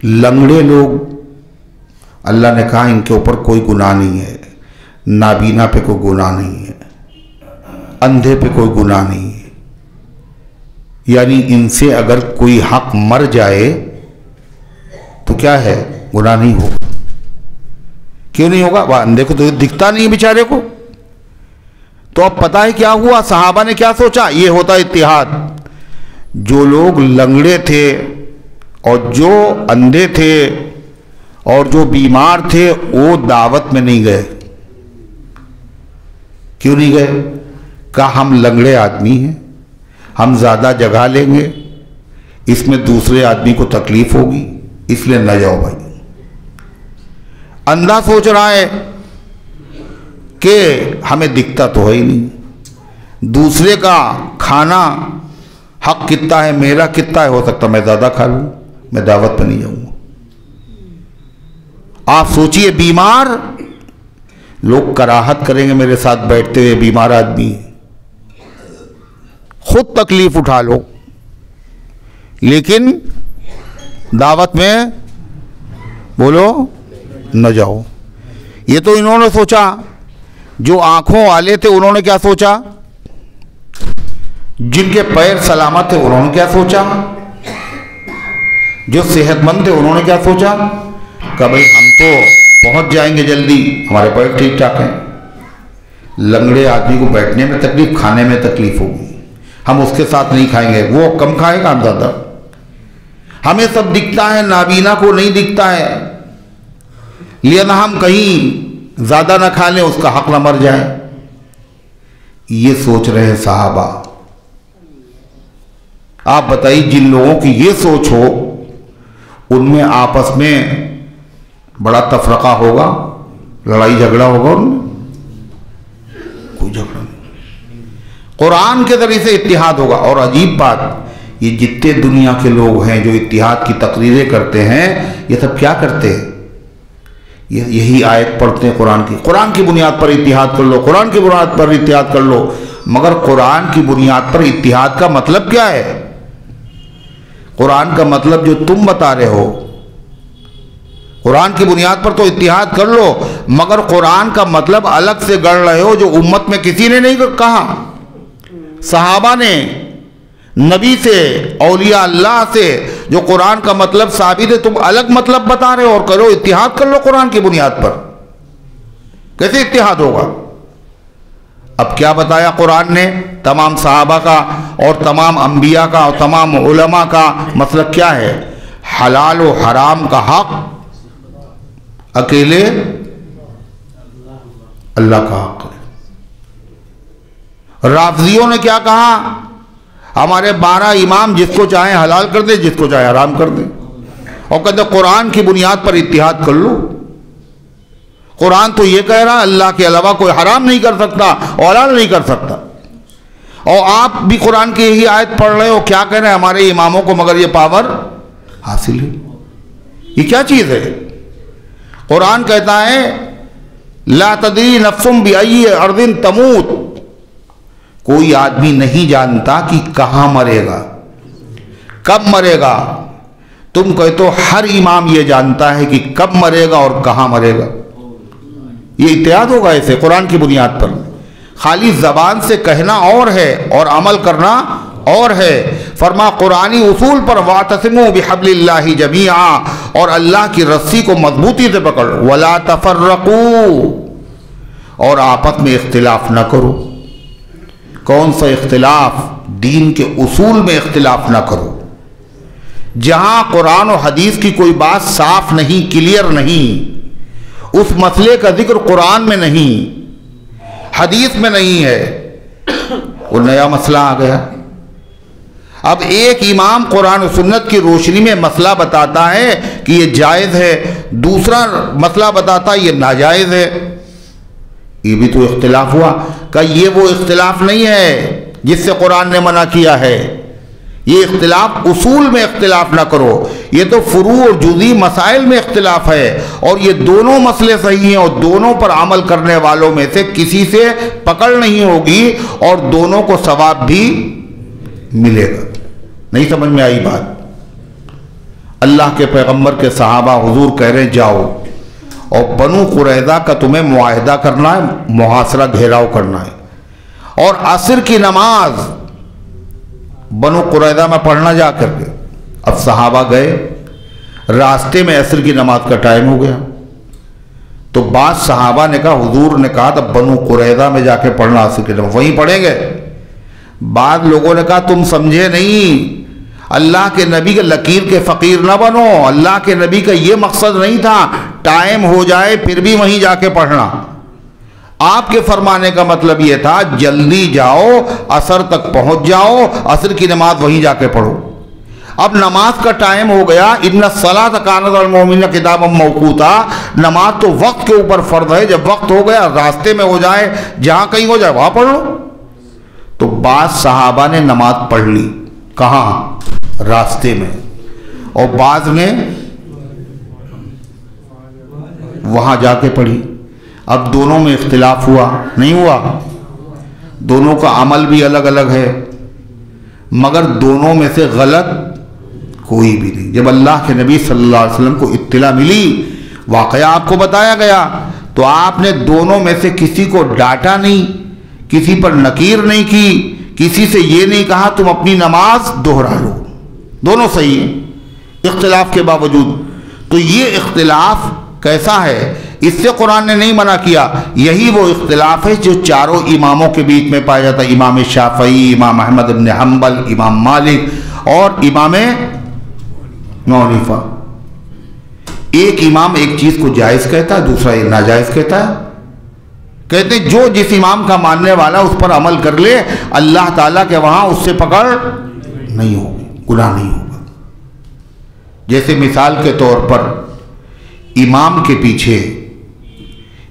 لنگڑے لوگ اللہ نے کہا ان کے اوپر کوئی گناہ نہیں ہے، نابینا پہ کوئی گناہ نہیں ہے، اندھے پہ کوئی گناہ نہیں ہے. یعنی ان سے اگر کوئی حق مر جائے تو کیا ہے؟ گناہ نہیں ہوگا. کیوں نہیں ہوگا؟ وہ اندھے کو تو دکھتا نہیں بیچارے کو. تو اب پتہ ہے کیا ہوا؟ صحابہ نے کیا سوچا؟ یہ ہوتا اتحاد. جو لوگ لنگڑے تھے اور جو اندھے تھے اور جو بیمار تھے وہ دعوت میں نہیں گئے. کیوں نہیں گئے؟ کہا ہم لنگڑے آدمی ہیں، ہم زیادہ جگہ لیں گے، اس میں دوسرے آدمی کو تکلیف ہوگی، اس لیے نہ جاؤ بھائی. اندھا سوچ رہا ہے کہ ہمیں دکھتا تو ہے ہی نہیں، دوسرے کا کھانا حق کتنا ہے، میرا کتنا ہے، ہو سکتا میں زیادہ کھا لوں، میں دعوت پہ نہیں جاؤں گا. آپ سوچئے بیمار لوگ کراہت کریں گے میرے ساتھ بیٹھتے ہوئے، بیمار آدمی خود تکلیف اٹھا لو، لیکن دعوت میں بولو نہ جاؤ. یہ تو انہوں نے سوچا. جو آنکھوں والے تھے انہوں نے کیا سوچا؟ جن کے پیر سلامت تھے انہوں نے کیا سوچا؟ جو صحت مند تھے انہوں نے کیا سوچا کہ بھئی ہم تو پہنچ جائیں گے جلدی، ہمارے پیر ٹھیک ٹھاک ہیں. لنگڑے آدمی کو بیٹھنے میں تکلیف، کھانے میں تکلیف ہوگی، ہم اس کے ساتھ نہیں کھائیں گے. وہ کم کھائے گا، ہم زیادہ. ہمیں سب دکھتا ہے، نابینا کو نہیں دکھتا ہے، لینا ہم کہیں زیادہ نہ کھا لیں، اس کا حق نہ مر جائے. یہ سوچ رہے صحابہ. آپ بتائیے جن لوگوں کی یہ سوچ ہو ان میں آپس میں بڑا تفرقہ ہوگا، لڑائی جھگڑا ہوگا ان میں؟ کوئی جھگڑا نہیں. قرآن کے ذریعے سے اتحاد ہوگا. اور عجیب بات، یہ جتنے دنیا کے لوگ ہیں جو اتحاد کی تقریریں کرتے ہیں، یہ سب کیا کرتے ہیں؟ یہی آیت پڑھتے ہیں قرآن کی بنیاد پر اتحاد کر لو، قرآن کی بنیاد پر اتحاد کر لو. مگر قرآن کی بنیاد پر اتحاد کا مطلب کیا ہے؟ قرآن کا مطلب جو تم بتا رہے ہو، قرآن کی بنیاد پر تو اتحاد کر لو، مگر قرآن کا مطلب الگ سے گڑھ رہے ہو جو امت میں کسی نے نہیں کہا. صحابہ نے، نبی سے، اولیاء اللہ سے جو قرآن کا مطلب ثابت ہے، تم الگ مطلب بتا رہے ہو اور کرو اتحاد کر لو قرآن کی بنیاد پر. کیسے اتحاد ہوگا؟ اب کیا بتایا قرآن نے؟ تمام صحابہ کا اور تمام انبیاء کا اور تمام علماء کا مسلک کیا ہے؟ حلال و حرام کا حق اکیلے اللہ کا حق ہے. رافضیوں نے کیا کہا؟ ہمارے 12 امام جس کو چاہیں حلال کر دیں، جس کو چاہیں حرام کر دیں، اور کہتے قرآن کی بنیاد پر اتحاد کر لو. قرآن تو یہ کہہ رہا اللہ کے علاوہ کوئی حرام نہیں کر سکتا اور حلال نہیں کر سکتا. اور آپ بھی قرآن کی یہی آیت پڑھ رہے ہو، کیا کہہ رہے ہیں؟ ہمارے اماموں کو مگر یہ پاور حاصل ہے. یہ کیا چیز ہے؟ قرآن کہتا ہے لا تدری نفس بأی ارض تموت. کوئی آدمی نہیں جانتا کہ کہاں مرے گا، کب مرے گا. تم کہتے ہو ہر امام یہ جانتا ہے کہ کب مرے گا اور کہاں مرے گا. یہ اتحاد ہوگا ایسے قرآن کی بنیاد پر؟ خالی زبان سے کہنا اور ہے اور عمل کرنا اور ہے. فرما قرآنی اصول پر واعتصموا بحبل اللہ جمیعا، اور اللہ کی رسی کو مضبوطی سے پکڑ. ولا تفرقوا، اور آپس میں اختلاف نہ کرو. کون سا اختلاف؟ دین کے اصول میں اختلاف نہ کرو. جہاں قرآن و حدیث کی کوئی بات صاف نہیں، کلیئر نہیں، اس مسئلے کا ذکر قرآن میں نہیں، حدیث میں نہیں ہے، وہ نیا مسئلہ آ گیا. اب ایک امام قرآن و سنت کی روشنی میں مسئلہ بتاتا ہے کہ یہ جائز ہے، دوسرا مسئلہ بتاتا ہے یہ ناجائز ہے. یہ بھی تو اختلاف ہوا. کہ یہ وہ اختلاف نہیں ہے جس سے قرآن نے منع کیا ہے. یہ اختلاف اصول میں اختلاف نہ کرو. یہ تو فروع اور جزئی مسائل میں اختلاف ہے، اور یہ دونوں مسئلے صحیح ہیں، اور دونوں پر عمل کرنے والوں میں سے کسی سے پکڑ نہیں ہوگی، اور دونوں کو ثواب بھی ملے گا. نہیں سمجھ میں آئی بات؟ اللہ کے پیغمبر کے صحابہ حضور کہہ رہے ہیں جاؤ، اور بنو قریظہ کا تمہیں معاہدہ کرنا ہے، محاصرہ گھیراؤ کرنا ہے، اور عصر کی نماز بنو قریظہ میں پڑھنا جا کر کے. اب صحابہ گئے، راستے میں عصر کی نماز کا ٹائم ہو گیا. تو بعض صحابہ نے کہا، حضور نے کہا تب بنو قریظہ میں جا کے پڑھنا عصر کی نماز، وہیں پڑھیں گے. بعض لوگوں نے کہا تم سمجھے نہیں، اللہ کے نبی کے لکیر کے فقیر نہ بنو. اللہ کے نبی کا یہ مقصد نہیں تھا ٹائم ہو جائے پھر بھی وہیں جا کے پڑھنا. آپ کے فرمانے کا مطلب یہ تھا جلدی جاؤ، عصر تک پہنچ جاؤ، عصر کی نماز وہیں جا کے پڑھو. اب نماز کا ٹائم ہو گیا. ان الصلاۃ کانت علی المؤمنین کتابا موقوتا. نماز تو وقت کے اوپر فرض ہے. جب وقت ہو گیا، راستے میں ہو جائے، جہاں کہیں ہو جائے وہاں پڑھ لو. تو بعض صحابہ نے نماز پڑھ لی. کہاں؟ راستے میں. اور بعض نے وہاں جا کے پڑھی. اب دونوں میں اختلاف ہوا نہیں ہوا؟ دونوں کا عمل بھی الگ الگ ہے، مگر دونوں میں سے غلط کوئی بھی نہیں. جب اللہ کے نبی صلی اللہ علیہ وسلم کو اطلاع ملی واقعہ آپ کو بتایا گیا تو آپ نے دونوں میں سے کسی کو ڈانٹا نہیں، کسی پر نکیر نہیں کی، کسی سے یہ نہیں کہا تم اپنی نماز دوہرا لو، دونوں صحیح ہیں اختلاف کے باوجود۔ تو یہ اختلاف کیسا ہے؟ اس سے قرآن نے نہیں منع کیا، یہی وہ اختلاف ہے جو چاروں اماموں کے بیچ میں پایا جاتا ہے، امام شافعی، امام احمد بن حنبل، امام مالک اور امام ابو حنیفہ۔ ایک امام ایک چیز کو جائز کہتا ہے، دوسرا یہ ناجائز کہتا ہے۔ کہتے ہیں جو جس امام کا ماننے والا اس پر عمل کر لے، اللہ تعالیٰ کے وہاں اس سے پکڑ نہیں ہوگی، گناہ نہیں ہوگا۔ جیسے مثال کے طور پر امام کے پیچھے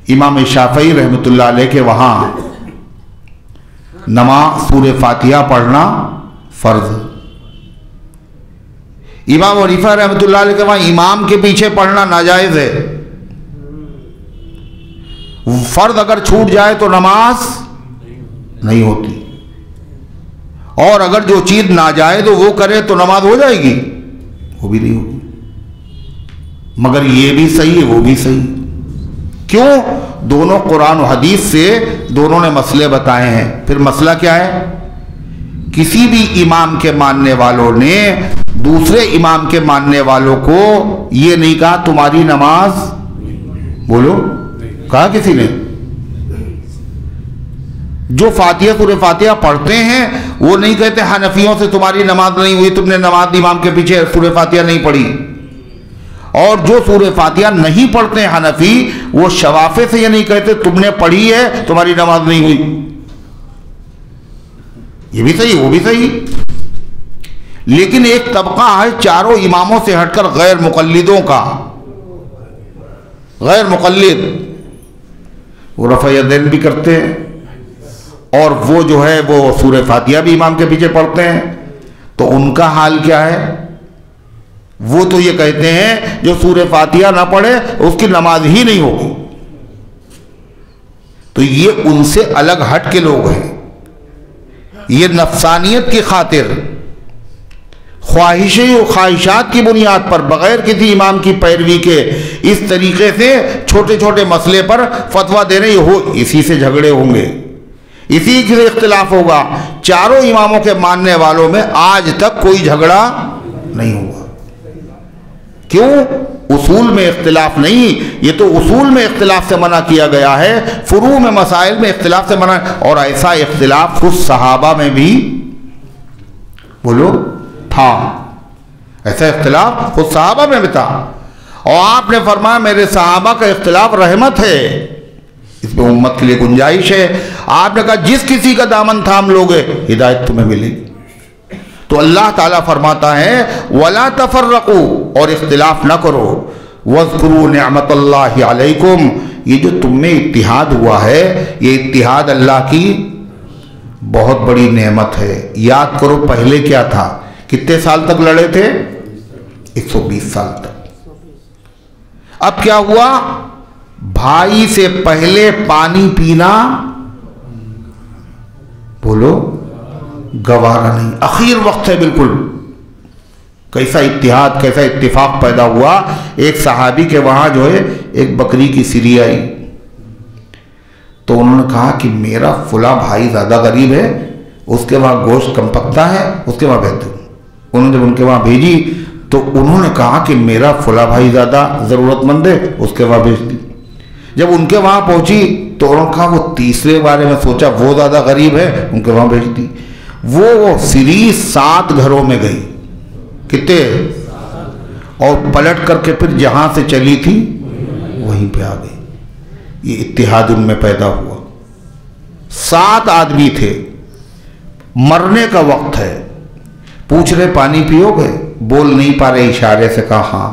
امام شافعی رحمۃ اللہ علیہ کے وہاں نماز سورہ فاتحہ پڑھنا فرض، امام حنیفہ رحمۃ اللہ علیہ کے وہاں امام کے پیچھے پڑھنا ناجائز ہے۔ فرض اگر چھوٹ جائے تو نماز نہیں ہوتی، اور اگر جو چیز ناجائز وہ کرے تو نماز ہو جائے گی، وہ بھی نہیں ہوگی۔ مگر یہ بھی صحیح ہے وہ بھی صحیح، کیوں؟ دونوں قرآن و حدیث سے دونوں نے مسئلے بتائے ہیں۔ پھر مسئلہ کیا ہے؟ کسی بھی امام کے ماننے والوں نے دوسرے امام کے ماننے والوں کو یہ نہیں کہا تمہاری نماز، بولو کہا کسی نے؟ جو فاتحہ سورہ فاتحہ پڑھتے ہیں وہ نہیں کہتے حنفیوں سے تمہاری نماز نہیں ہوئی، تم نے نماز امام کے پیچھے سورہ فاتحہ نہیں پڑھی۔ اور جو سورہ فاتحہ نہیں پڑھتے حنفی، وہ شوافے سے یہ نہیں کہتے تم نے پڑھی ہے تمہاری نماز نہیں ہوئی۔ یہ بھی صحیح وہ بھی صحیح، لیکن ایک طبقہ ہے چاروں اماموں سے ہٹ کر غیر مقلدوں کا، غیر مقلد، وہ رفع یدین بھی کرتے ہیں اور وہ جو ہے وہ سورہ فاتحہ بھی امام کے پیچھے پڑھتے ہیں۔ تو ان کا حال کیا ہے؟ وہ تو یہ کہتے ہیں جو سورہ فاتحہ نہ پڑھے اس کی نماز ہی نہیں ہوگی۔ تو یہ ان سے الگ ہٹ کے لوگ ہیں، یہ نفسانیت کی خاطر خواہشات کی بنیاد پر بغیر کسی امام کی پیروی کے اس طریقے سے چھوٹے چھوٹے مسئلے پر فتویٰ دے رہے ہو، اسی سے جھگڑے ہوں گے، اسی سے اختلاف ہوگا۔ چاروں اماموں کے ماننے والوں میں آج تک کوئی جھگڑا نہیں ہوا۔ کیوں؟ اصول میں اختلاف نہیں، یہ تو اصول میں اختلاف سے منع کیا گیا ہے، فروع میں مسائل میں اختلاف سے منع، اور ایسا اختلاف خود صحابہ میں بھی بولو تھا، ایسا اختلاف خود صحابہ میں بھی تھا، اور آپ نے فرمایا میرے صحابہ کا اختلاف رحمت ہے، اس میں امت کے لیے گنجائش ہے۔ آپ نے کہا جس کسی کا دامن تھام لوگے ہدایت تمہیں ملے گی۔ تو اللہ تعالیٰ فرماتا ہے وَلَا تَفَرَّقُوا، اور اختلاف نہ کرو، وَاذْكُرُوا نِعْمَةَ اللَّهِ عَلَيْكُمْ، یہ جو تم میں اتحاد ہوا ہے یہ اتحاد اللہ کی بہت بڑی نعمت ہے۔ یاد کرو پہلے کیا تھا، کتنے سال تک لڑے تھے؟ 120 سال تک۔ اب کیا ہوا؟ بھائی سے پہلے پانی پینا بولو گوارا نہیں، اخیر وقت ہے بالکل۔ کیسا اتحاد کیسا اتفاق پیدا ہوا۔ ایک صحابی کے وہاں جو ہے ایک بکری کی سری آئی، تو انہوں نے کہا کہ میرا فلاں بھائی زیادہ غریب ہے، اس کے وہاں گوشت کم پکتا ہے، اس کے وہاں بہتر۔ انہوں نے جب ان کے وہاں بھیجی تو انہوں نے کہا کہ میرا فلاں بھائی زیادہ ضرورت مند ہے، اس کے وہاں بھیج دی۔ جب ان کے وہاں پہنچی تو انہوں نے کہا وہ تیسرے بارے میں سوچا وہ زیادہ غریب ہے، ان کے وہاں بھیج دی۔ وہ سری 7 گھروں میں گئی، کتنے؟ اور پلٹ کر کے پھر جہاں سے چلی تھی وہیں پہ آ گئی۔ یہ اتحاد ان میں پیدا ہوا۔ 7 آدمی تھے، مرنے کا وقت ہے، پوچھ رہے پانی پیو گے؟ بول نہیں پا رہے، اشارے سے کہا ہاں۔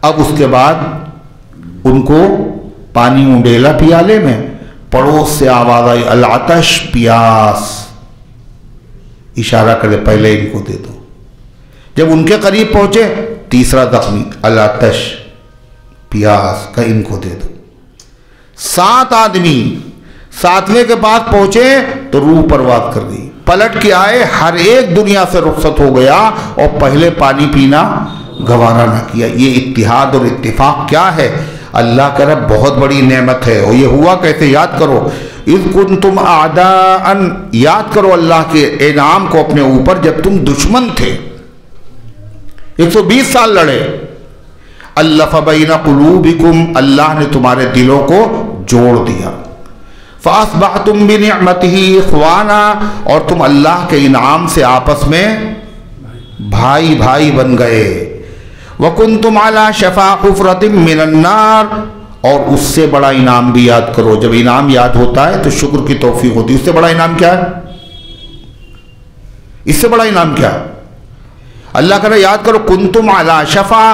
اب اس کے بعد ان کو پانی اونڈیلا پیالے میں، پڑوس سے آواز آئی العطش، پیاس، اشارہ کرے پہلے ان کو دے دو۔ جب ان کے قریب پہنچے تیسرا زخمی العطش، پیاس، کا ان کو دے دو۔ 7 آدمی 7ویں کے پاس پہنچے تو روح پرواز کر گئی، پلٹ کے آئے، ہر ایک دنیا سے رخصت ہو گیا اور پہلے پانی پینا گوارا نہ کیا۔ یہ اتحاد اور اتفاق کیا ہے؟ اللہ کا رب بہت بڑی نعمت ہے۔ اور یہ ہوا کیسے؟ یاد کرو، اذ کنتم اعداء، یاد کرو اللہ کے انعام کو اپنے اوپر جب تم دشمن تھے، 120 سال لڑے۔ الف بین قلوبکم، اللہ نے تمہارے دلوں کو جوڑ دیا۔ فاصبحتم بنعمتہ اخوانا، اور تم اللہ کے انعام سے آپس میں بھائی بھائی بن گئے۔ وکنتم علی شفا حفرۃ من النار، اور اس سے بڑا انعام بھی یاد کرو۔ جب انعام یاد ہوتا ہے تو شکر کی توفیق ہوتی ہے۔ اس سے بڑا انعام کیا ہے؟ اس سے بڑا انعام کیا ہے؟ اللہ کہہ رہا یاد کرو، کنتم علی شفا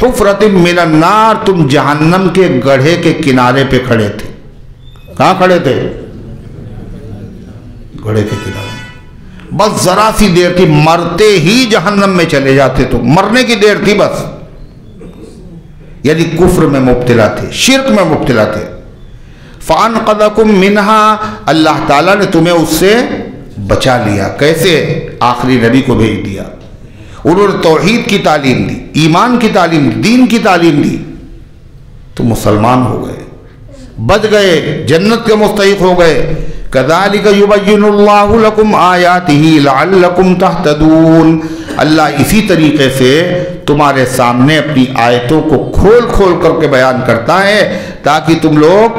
حفرۃ من النار، تم جہنم کے گڑھے کے کنارے پہ کھڑے تھے۔ کہاں کھڑے تھے؟ گڑھے کے کنارے۔ بس ذرا سی دیر تھی، مرتے ہی جہنم میں چلے جاتے، تو مرنے کی دیر تھی بس۔ یعنی کفر میں مبتلا تھے، شرک میں مبتلا تھے۔ فَأَنْقَذَكُمْ مِنْهَا، اللہ تعالیٰ نے تمہیں اس سے بچا لیا۔ کیسے؟ آخری نبی کو بھیج دیا، انہوں نے توحید کی تعلیم دی، ایمان کی تعلیم دی، دین کی تعلیم دی، تو مسلمان ہو گئے، بچ گئے، جنت کے مستحق ہو گئے۔ كَذَلِكَ يُبَيِّنُ اللَّهُ لَكُمْ آيَاتِهِ لَعَلَّكُمْ تَهْتَدُونَ، اللہ اسی طریقے سے تمہارے سامنے اپنی آیتوں کو کھول کھول کر کے بیان کرتا ہے تاکہ تم لوگ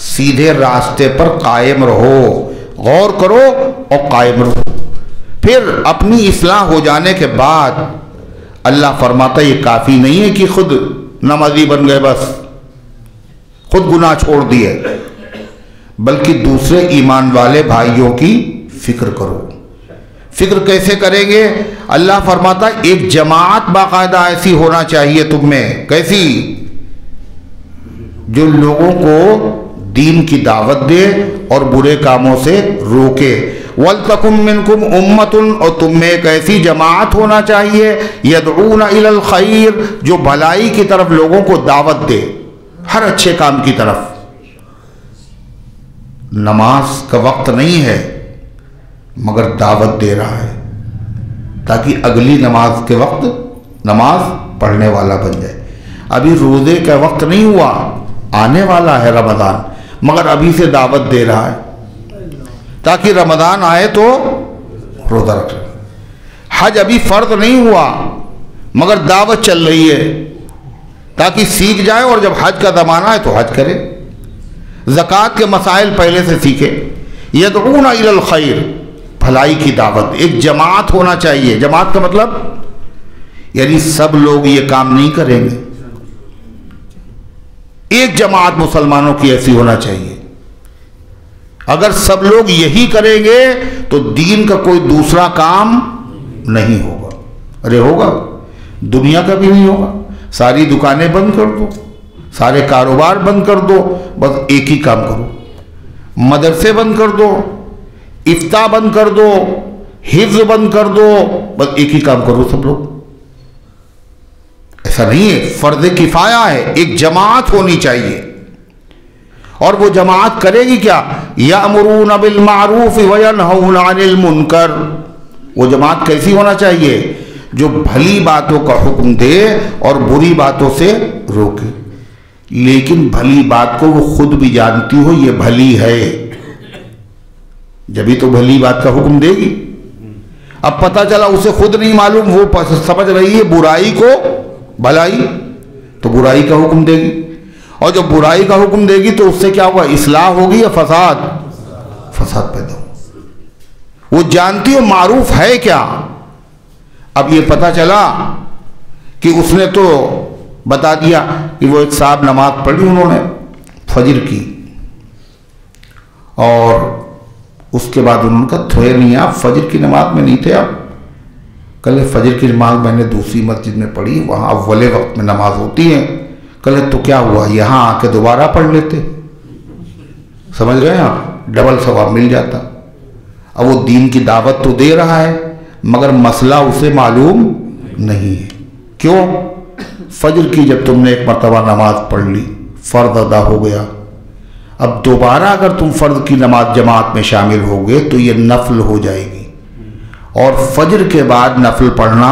سیدھے راستے پر قائم رہو، غور کرو اور قائم رہو۔ پھر اپنی اصلاح ہو جانے کے بعد اللہ فرماتا ہے یہ کافی نہیں ہے کہ خود نمازی بن گئے، بس خود گناہ چھوڑ دیے، بلکہ دوسرے ایمان والے بھائیوں کی فکر کرو۔ فکر کیسے کریں گے؟ اللہ فرماتا ہے ایک جماعت باقاعدہ ایسی ہونا چاہیے تم میں، کیسی؟ جو لوگوں کو دین کی دعوت دے اور برے کاموں سے روکے۔ وَلْتَكُمْ مِنْكُمْ أُمَّةٌ، اور تم میں ایک ایسی جماعت ہونا چاہیے يَدْعُونَ إِلَى الْخَيْرِ، جو بھلائی کی طرف لوگوں کو دعوت دے، ہر اچھے کام کی طرف۔ نماز کا وقت نہیں ہے مگر دعوت دے رہا ہے تاکہ اگلی نماز کے وقت نماز پڑھنے والا بن جائے۔ ابھی روزے کا وقت نہیں ہوا، آنے والا ہے رمضان، مگر ابھی سے دعوت دے رہا ہے تاکہ رمضان آئے تو روزہ رکھ لیں۔ حج ابھی فرض نہیں ہوا مگر دعوت چل رہی ہے تاکہ سیکھ جائے اور جب حج کا زمانہ ہے تو حج کرے۔ زکوٰۃ کے مسائل پہلے سے سیکھے۔ یدعون الی الخیر، بھلائی کی دعوت۔ ایک جماعت ہونا چاہیے۔ جماعت کا مطلب یعنی سب لوگ یہ کام نہیں کریں گے، ایک جماعت مسلمانوں کی ایسی ہونا چاہیے۔ اگر سب لوگ یہی کریں گے تو دین کا کوئی دوسرا کام نہیں ہوگا۔ ارے ہوگا، دنیا کا بھی نہیں ہوگا۔ ساری دکانیں بند کر دو، سارے کاروبار بند کر دو، بس ایک ہی کام کرو۔ مدرسے بند کر دو، افتاء بند کر دو، حفظ بند کر دو، بس ایک ہی کام کرو سب لوگ۔ ایسا نہیں ہے، فرض کفایہ ہے، ایک جماعت ہونی چاہیے۔ اور وہ جماعت کرے گی کیا؟ یأمرون بالمعروف وینہون عن المنکر۔ وہ جماعت کیسی ہونا چاہیے؟ جو بھلی باتوں کا حکم دے اور بری باتوں سے روکے، لیکن بھلی بات کو وہ خود بھی جانتی ہو یہ بھلی ہے، جبھی تو بھلی بات کا حکم دے گی۔ اب پتہ چلا اسے خود نہیں معلوم، وہ سمجھ رہی ہے برائی کو بھلائی، تو برائی کا حکم دے گی، اور جب برائی کا حکم دے گی تو اس سے کیا ہوگا؟ اصلاح ہوگی یا فساد؟ فساد پیدا ہوگا۔ وہ جانتی ہو معروف ہے کیا۔ اب یہ پتہ چلا کہ اس نے تو بتا دیا کہ وہ ایک صاحب نماز پڑھی انہوں نے فجر کی، اور اس کے بعد انہوں نے کہا تھوڑے نہیں، آپ فجر کی نماز میں نہیں تھے، آپ کل فجر کی نماز میں نے دوسری مسجد میں پڑھی، وہاں اول وقت میں نماز ہوتی ہے، کل تو کیا ہوا یہاں آ کے دوبارہ پڑھ لیتے، سمجھ گئے آپ، ڈبل ثواب مل جاتا۔ اب وہ دین کی دعوت تو دے رہا ہے مگر مسئلہ اسے معلوم نہیں ہے۔ کیوں؟ فجر کی جب تم نے ایک مرتبہ نماز پڑھ لی، فرض ادا ہو گیا، اب دوبارہ اگر تم فرض کی نماز جماعت میں شامل ہوگے تو یہ نفل ہو جائے گی، اور فجر کے بعد نفل پڑھنا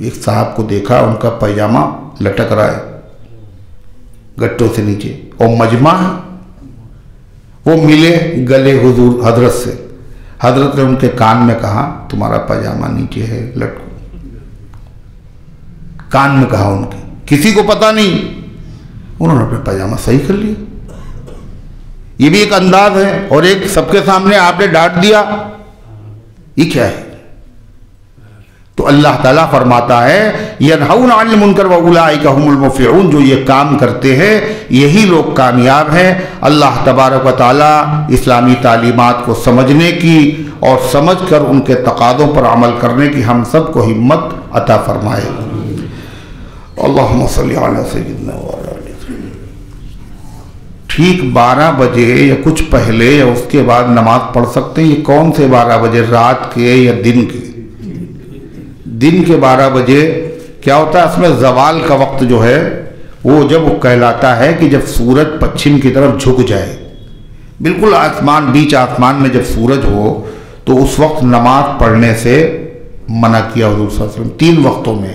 ایک صاحب کو دیکھا، ان کا پائجامہ لٹک رہا ہے گٹوں سے نیچے اور مجمع ہے. وہ ملے گلے حضور حضرت سے. حضرت نے ان کے کان میں کہا تمہارا پائجامہ نیچے ہے لٹکو. کان میں کہا ان کے، کسی کو پتہ نہیں. انہوں نے اپنا پائجامہ صحیح کر لیا. یہ بھی ایک انداز ہے. اور ایک سب کے سامنے آپ نے ڈانٹ دیا، یہ کیا ہے؟ تو اللہ تعالیٰ فرماتا ہے ینہون عن المنکر واولئک هم المفلحون، جو یہ کام کرتے ہیں یہی لوگ کامیاب ہیں. اللہ تبارک و تعالیٰ اسلامی تعلیمات کو سمجھنے کی اور سمجھ کر ان کے تقاضوں پر عمل کرنے کی ہم سب کو ہمت عطا فرمائے. اللہم صلی علی سیدنا وعلی آلہ سیدنا. ٹھیک 12 بجے یا کچھ پہلے یا اس کے بعد نماز پڑھ سکتے ہیں. یہ کون سے 12 بجے، رات کے یا دن کے؟ دن کے 12 بجے کیا ہوتا ہے؟ اس میں زوال کا وقت جو ہے وہ جب کہلاتا ہے کہ جب سورج پچھم کی طرف جھک جائے، بالکل آسمان، بیچ آسمان میں جب سورج ہو تو اس وقت نماز پڑھنے سے منع کیا حضور صلی اللہ علیہ وسلم. 3 وقتوں میں،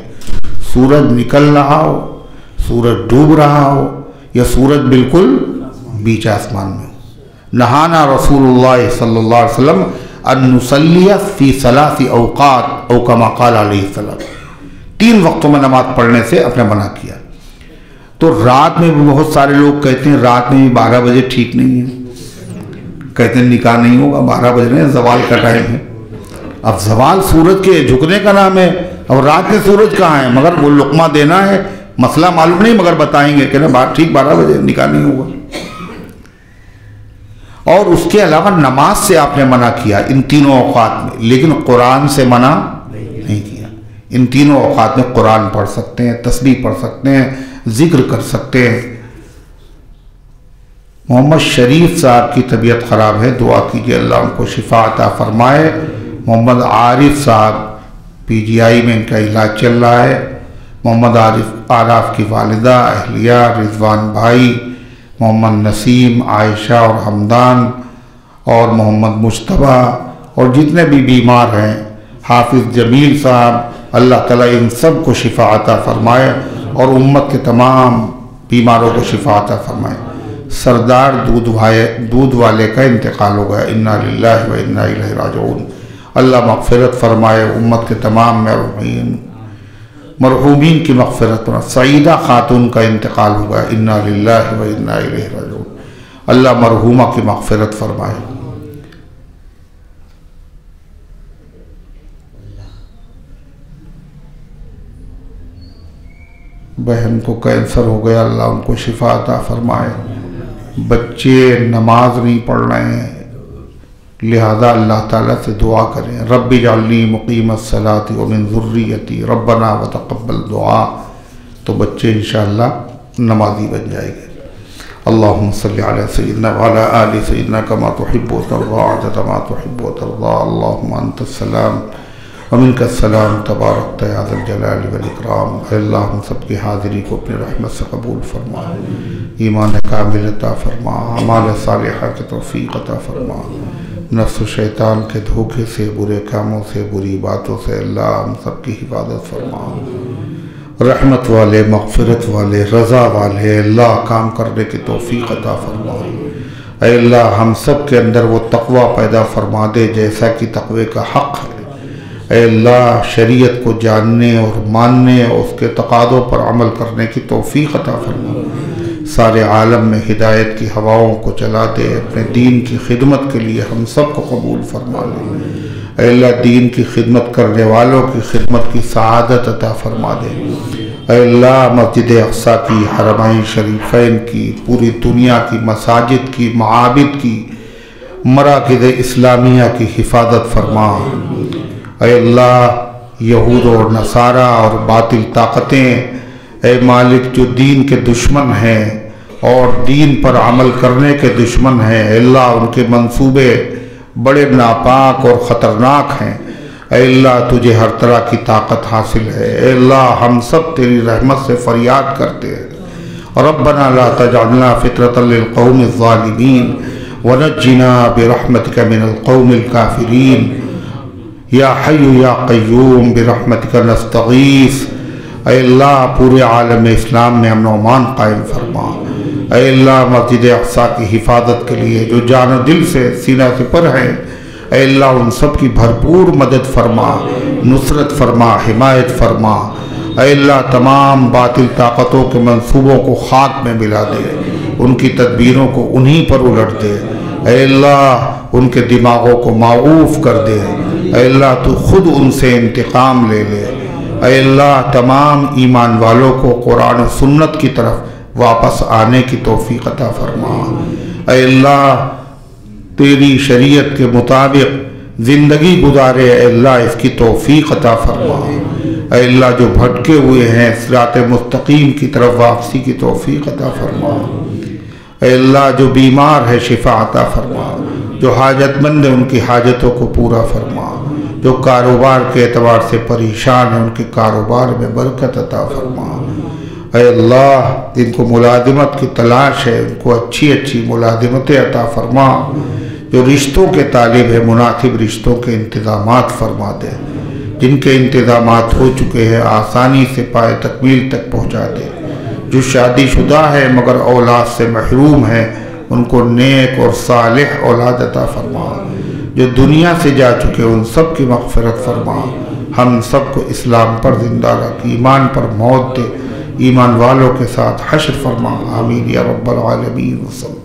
سورج نکل رہا ہو، سورج ڈوب رہا ہو، یا سورج بالکل بیچ آسمان میں. نہانا رسول اللہ صلی اللہ علیہ وسلم ان نصلی فی 3 اوقات او کما قال علیہ السلام. 3 وقتوں میں نماز پڑھنے سے اپنے منع کیا. تو رات میں بھی بہت سارے لوگ کہتے ہیں رات میں بھی 12 بجے ٹھیک نہیں ہے، کہتے ہیں نکاح نہیں ہوگا، 12 بج رہے ہیں، زوال کا ٹائم ہے. اب زوال سورج کے جھکنے کا نام ہے، اب رات کے سورج کہاں ہے؟ مگر وہ لقمہ دینا ہے، مسئلہ معلوم نہیں مگر بتائیں گے کہ نا ٹھیک 12 بجے نکاح نہیں ہوگا. اور اس کے علاوہ نماز سے آپ نے منع کیا ان تینوں اوقات میں، لیکن قرآن سے منع نہیں کیا. ان تینوں اوقات میں قرآن پڑھ سکتے ہیں، تسبیح پڑھ سکتے ہیں، ذکر کر سکتے ہیں. محمد شریف صاحب کی طبیعت خراب ہے، دعا کیجئے اللہ ان کو شفا عطا فرمائے. محمد عارف صاحب PGI میں ان کا علاج چل رہا ہے. محمد عارف کی والدہ، اہلیہ، رضوان بھائی، محمد نسیم، عائشہ اور حمدان اور محمد مجتبیٰ اور جتنے بھی بیمار ہیں، حافظ جمیل صاحب، اللہ تعالیٰ ان سب کو شفا عطا فرمائے اور امت کے تمام بیماروں کو شفا عطا فرمائے. سردار دودھ والے کا انتقال ہو گیا، انا للہ و انا الیہ راجعون. اللہ مغفرت فرمائے امت کے تمام مرحومین کی مغفرت پر. سعیدہ خاتون کا انتقال ہو گیا، انا للہ و انا الیہ راجعون. اللہ مرحومہ کی مغفرت فرمائے. بہن کو کینسر ہو گیا، اللہ ان کو شفا عطا فرمائے. بچے نماز نہیں پڑھ رہے ہیں، لہذا اللہ تعالیٰ سے دعا کریں، رب اجعلنی مقیم الصلاۃ ومن ذریتی ربنا وتقبل دعا. تو بچے انشاءاللہ نمازی بن جائے گے. اللہم صلی علی سیدنا وعلی آل سیدنا کما تحب و ترضی عدد ما تحب و ترضی. اللہم انت السلام ومنک السلام تبارکت یا ذا الجلال والاکرام. اے اللہ ہم سب کی حاضری کو اپنی رحمت سے قبول فرما، ایمان کامل عطا فرما، اعمال صالحہ کی توفیق عطا فرما. نفس و شیطان کے دھوکے سے، برے کاموں سے، بری باتوں سے اللہ ہم سب کی حفاظت فرما. رحمت والے، مغفرت والے، رضا والے اللہ کام کرنے کی توفیق عطا فرما. اے اللہ ہم سب کے اندر وہ تقوی پیدا فرما دے جیسا کہ تقوی کا حق ہے. اے اللہ شریعت کو جاننے اور ماننے اور اس کے تقاضوں پر عمل کرنے کی توفیق عطا فرما. سارے عالم میں ہدایت کی ہواؤں کو چلا دے. اپنے دین کی خدمت کے لیے ہم سب کو قبول فرما لے. اے اللہ دین کی خدمت کرنے والوں کی خدمت کی سعادت عطا فرما دے. اے اللہ مسجد اقصیٰ کی، حرمین شریفین کی، پوری دنیا کی مساجد کی، معابد کی، مراکز اسلامیہ کی حفاظت فرما. اے اللہ یہود اور نصارہ اور باطل طاقتیں، اے مالک جو دین کے دشمن ہیں اور دین پر عمل کرنے کے دشمن ہیں، اے اللہ ان کے منصوبے بڑے ناپاک اور خطرناک ہیں. اے اللہ تجھے ہر طرح کی طاقت حاصل ہے. اے اللہ ہم سب تیری رحمت سے فریاد کرتے ہیں. ربنا لا تجعلنا فتنة للقوم الظالمین ونجنا برحمتک من القوم الکافرین. یا حی یا قیوم برحمتک نستغیث۔ اے اللہ پورے عالم اسلام میں امن و امان قائم فرما۔ اے اللہ مسجد اقصیٰ کی حفاظت کے لیے جو جان و دل سے سینہ سپر ہیں، اے اللہ ان سب کی بھرپور مدد فرما، نصرت فرما، حمایت فرما۔ اے اللہ تمام باطل طاقتوں کے منصوبوں کو خاک میں ملا دے، ان کی تدبیروں کو انہی پر الٹ دے۔ اے اللہ ان کے دماغوں کو معوف کر دے۔ اے اللہ تو خود ان سے انتقام لے لے۔ اے اللہ تمام ایمان والوں کو قرآن و سنت کی طرف واپس آنے کی توفیق عطا فرما۔ اے اللہ تیری شریعت کے مطابق زندگی گزارے، اے اللہ اس کی توفیق عطا فرما۔ اے اللہ جو بھٹکے ہوئے ہیں صراط مستقیم کی طرف واپسی کی توفیق عطا فرما۔ اے اللہ جو بیمار ہے شفا عطا فرما، جو حاجت مند ہے ان کی حاجتوں کو پورا فرما، جو کاروبار کے اعتبار سے پریشان ہیں ان کے کاروبار میں برکت عطا فرما۔ اے اللہ جن کو ملازمت کی تلاش ہے ان کو اچھی اچھی ملازمتیں عطا فرما، جو رشتوں کے طالب ہے مناسب رشتوں کے انتظامات فرما دے، جن کے انتظامات ہو چکے ہیں آسانی سے پائے تکمیل تک پہنچا دے، جو شادی شدہ ہے مگر اولاد سے محروم ہے ان کو نیک اور صالح اولاد عطا فرما، جو دنیا سے جا چکے ان سب کی مغفرت فرما، ہم سب کو اسلام پر زندہ رکھ، ایمان پر موت دے، ایمان والوں کے ساتھ حشر فرما، آمین یا رب العالمین۔ وسلم۔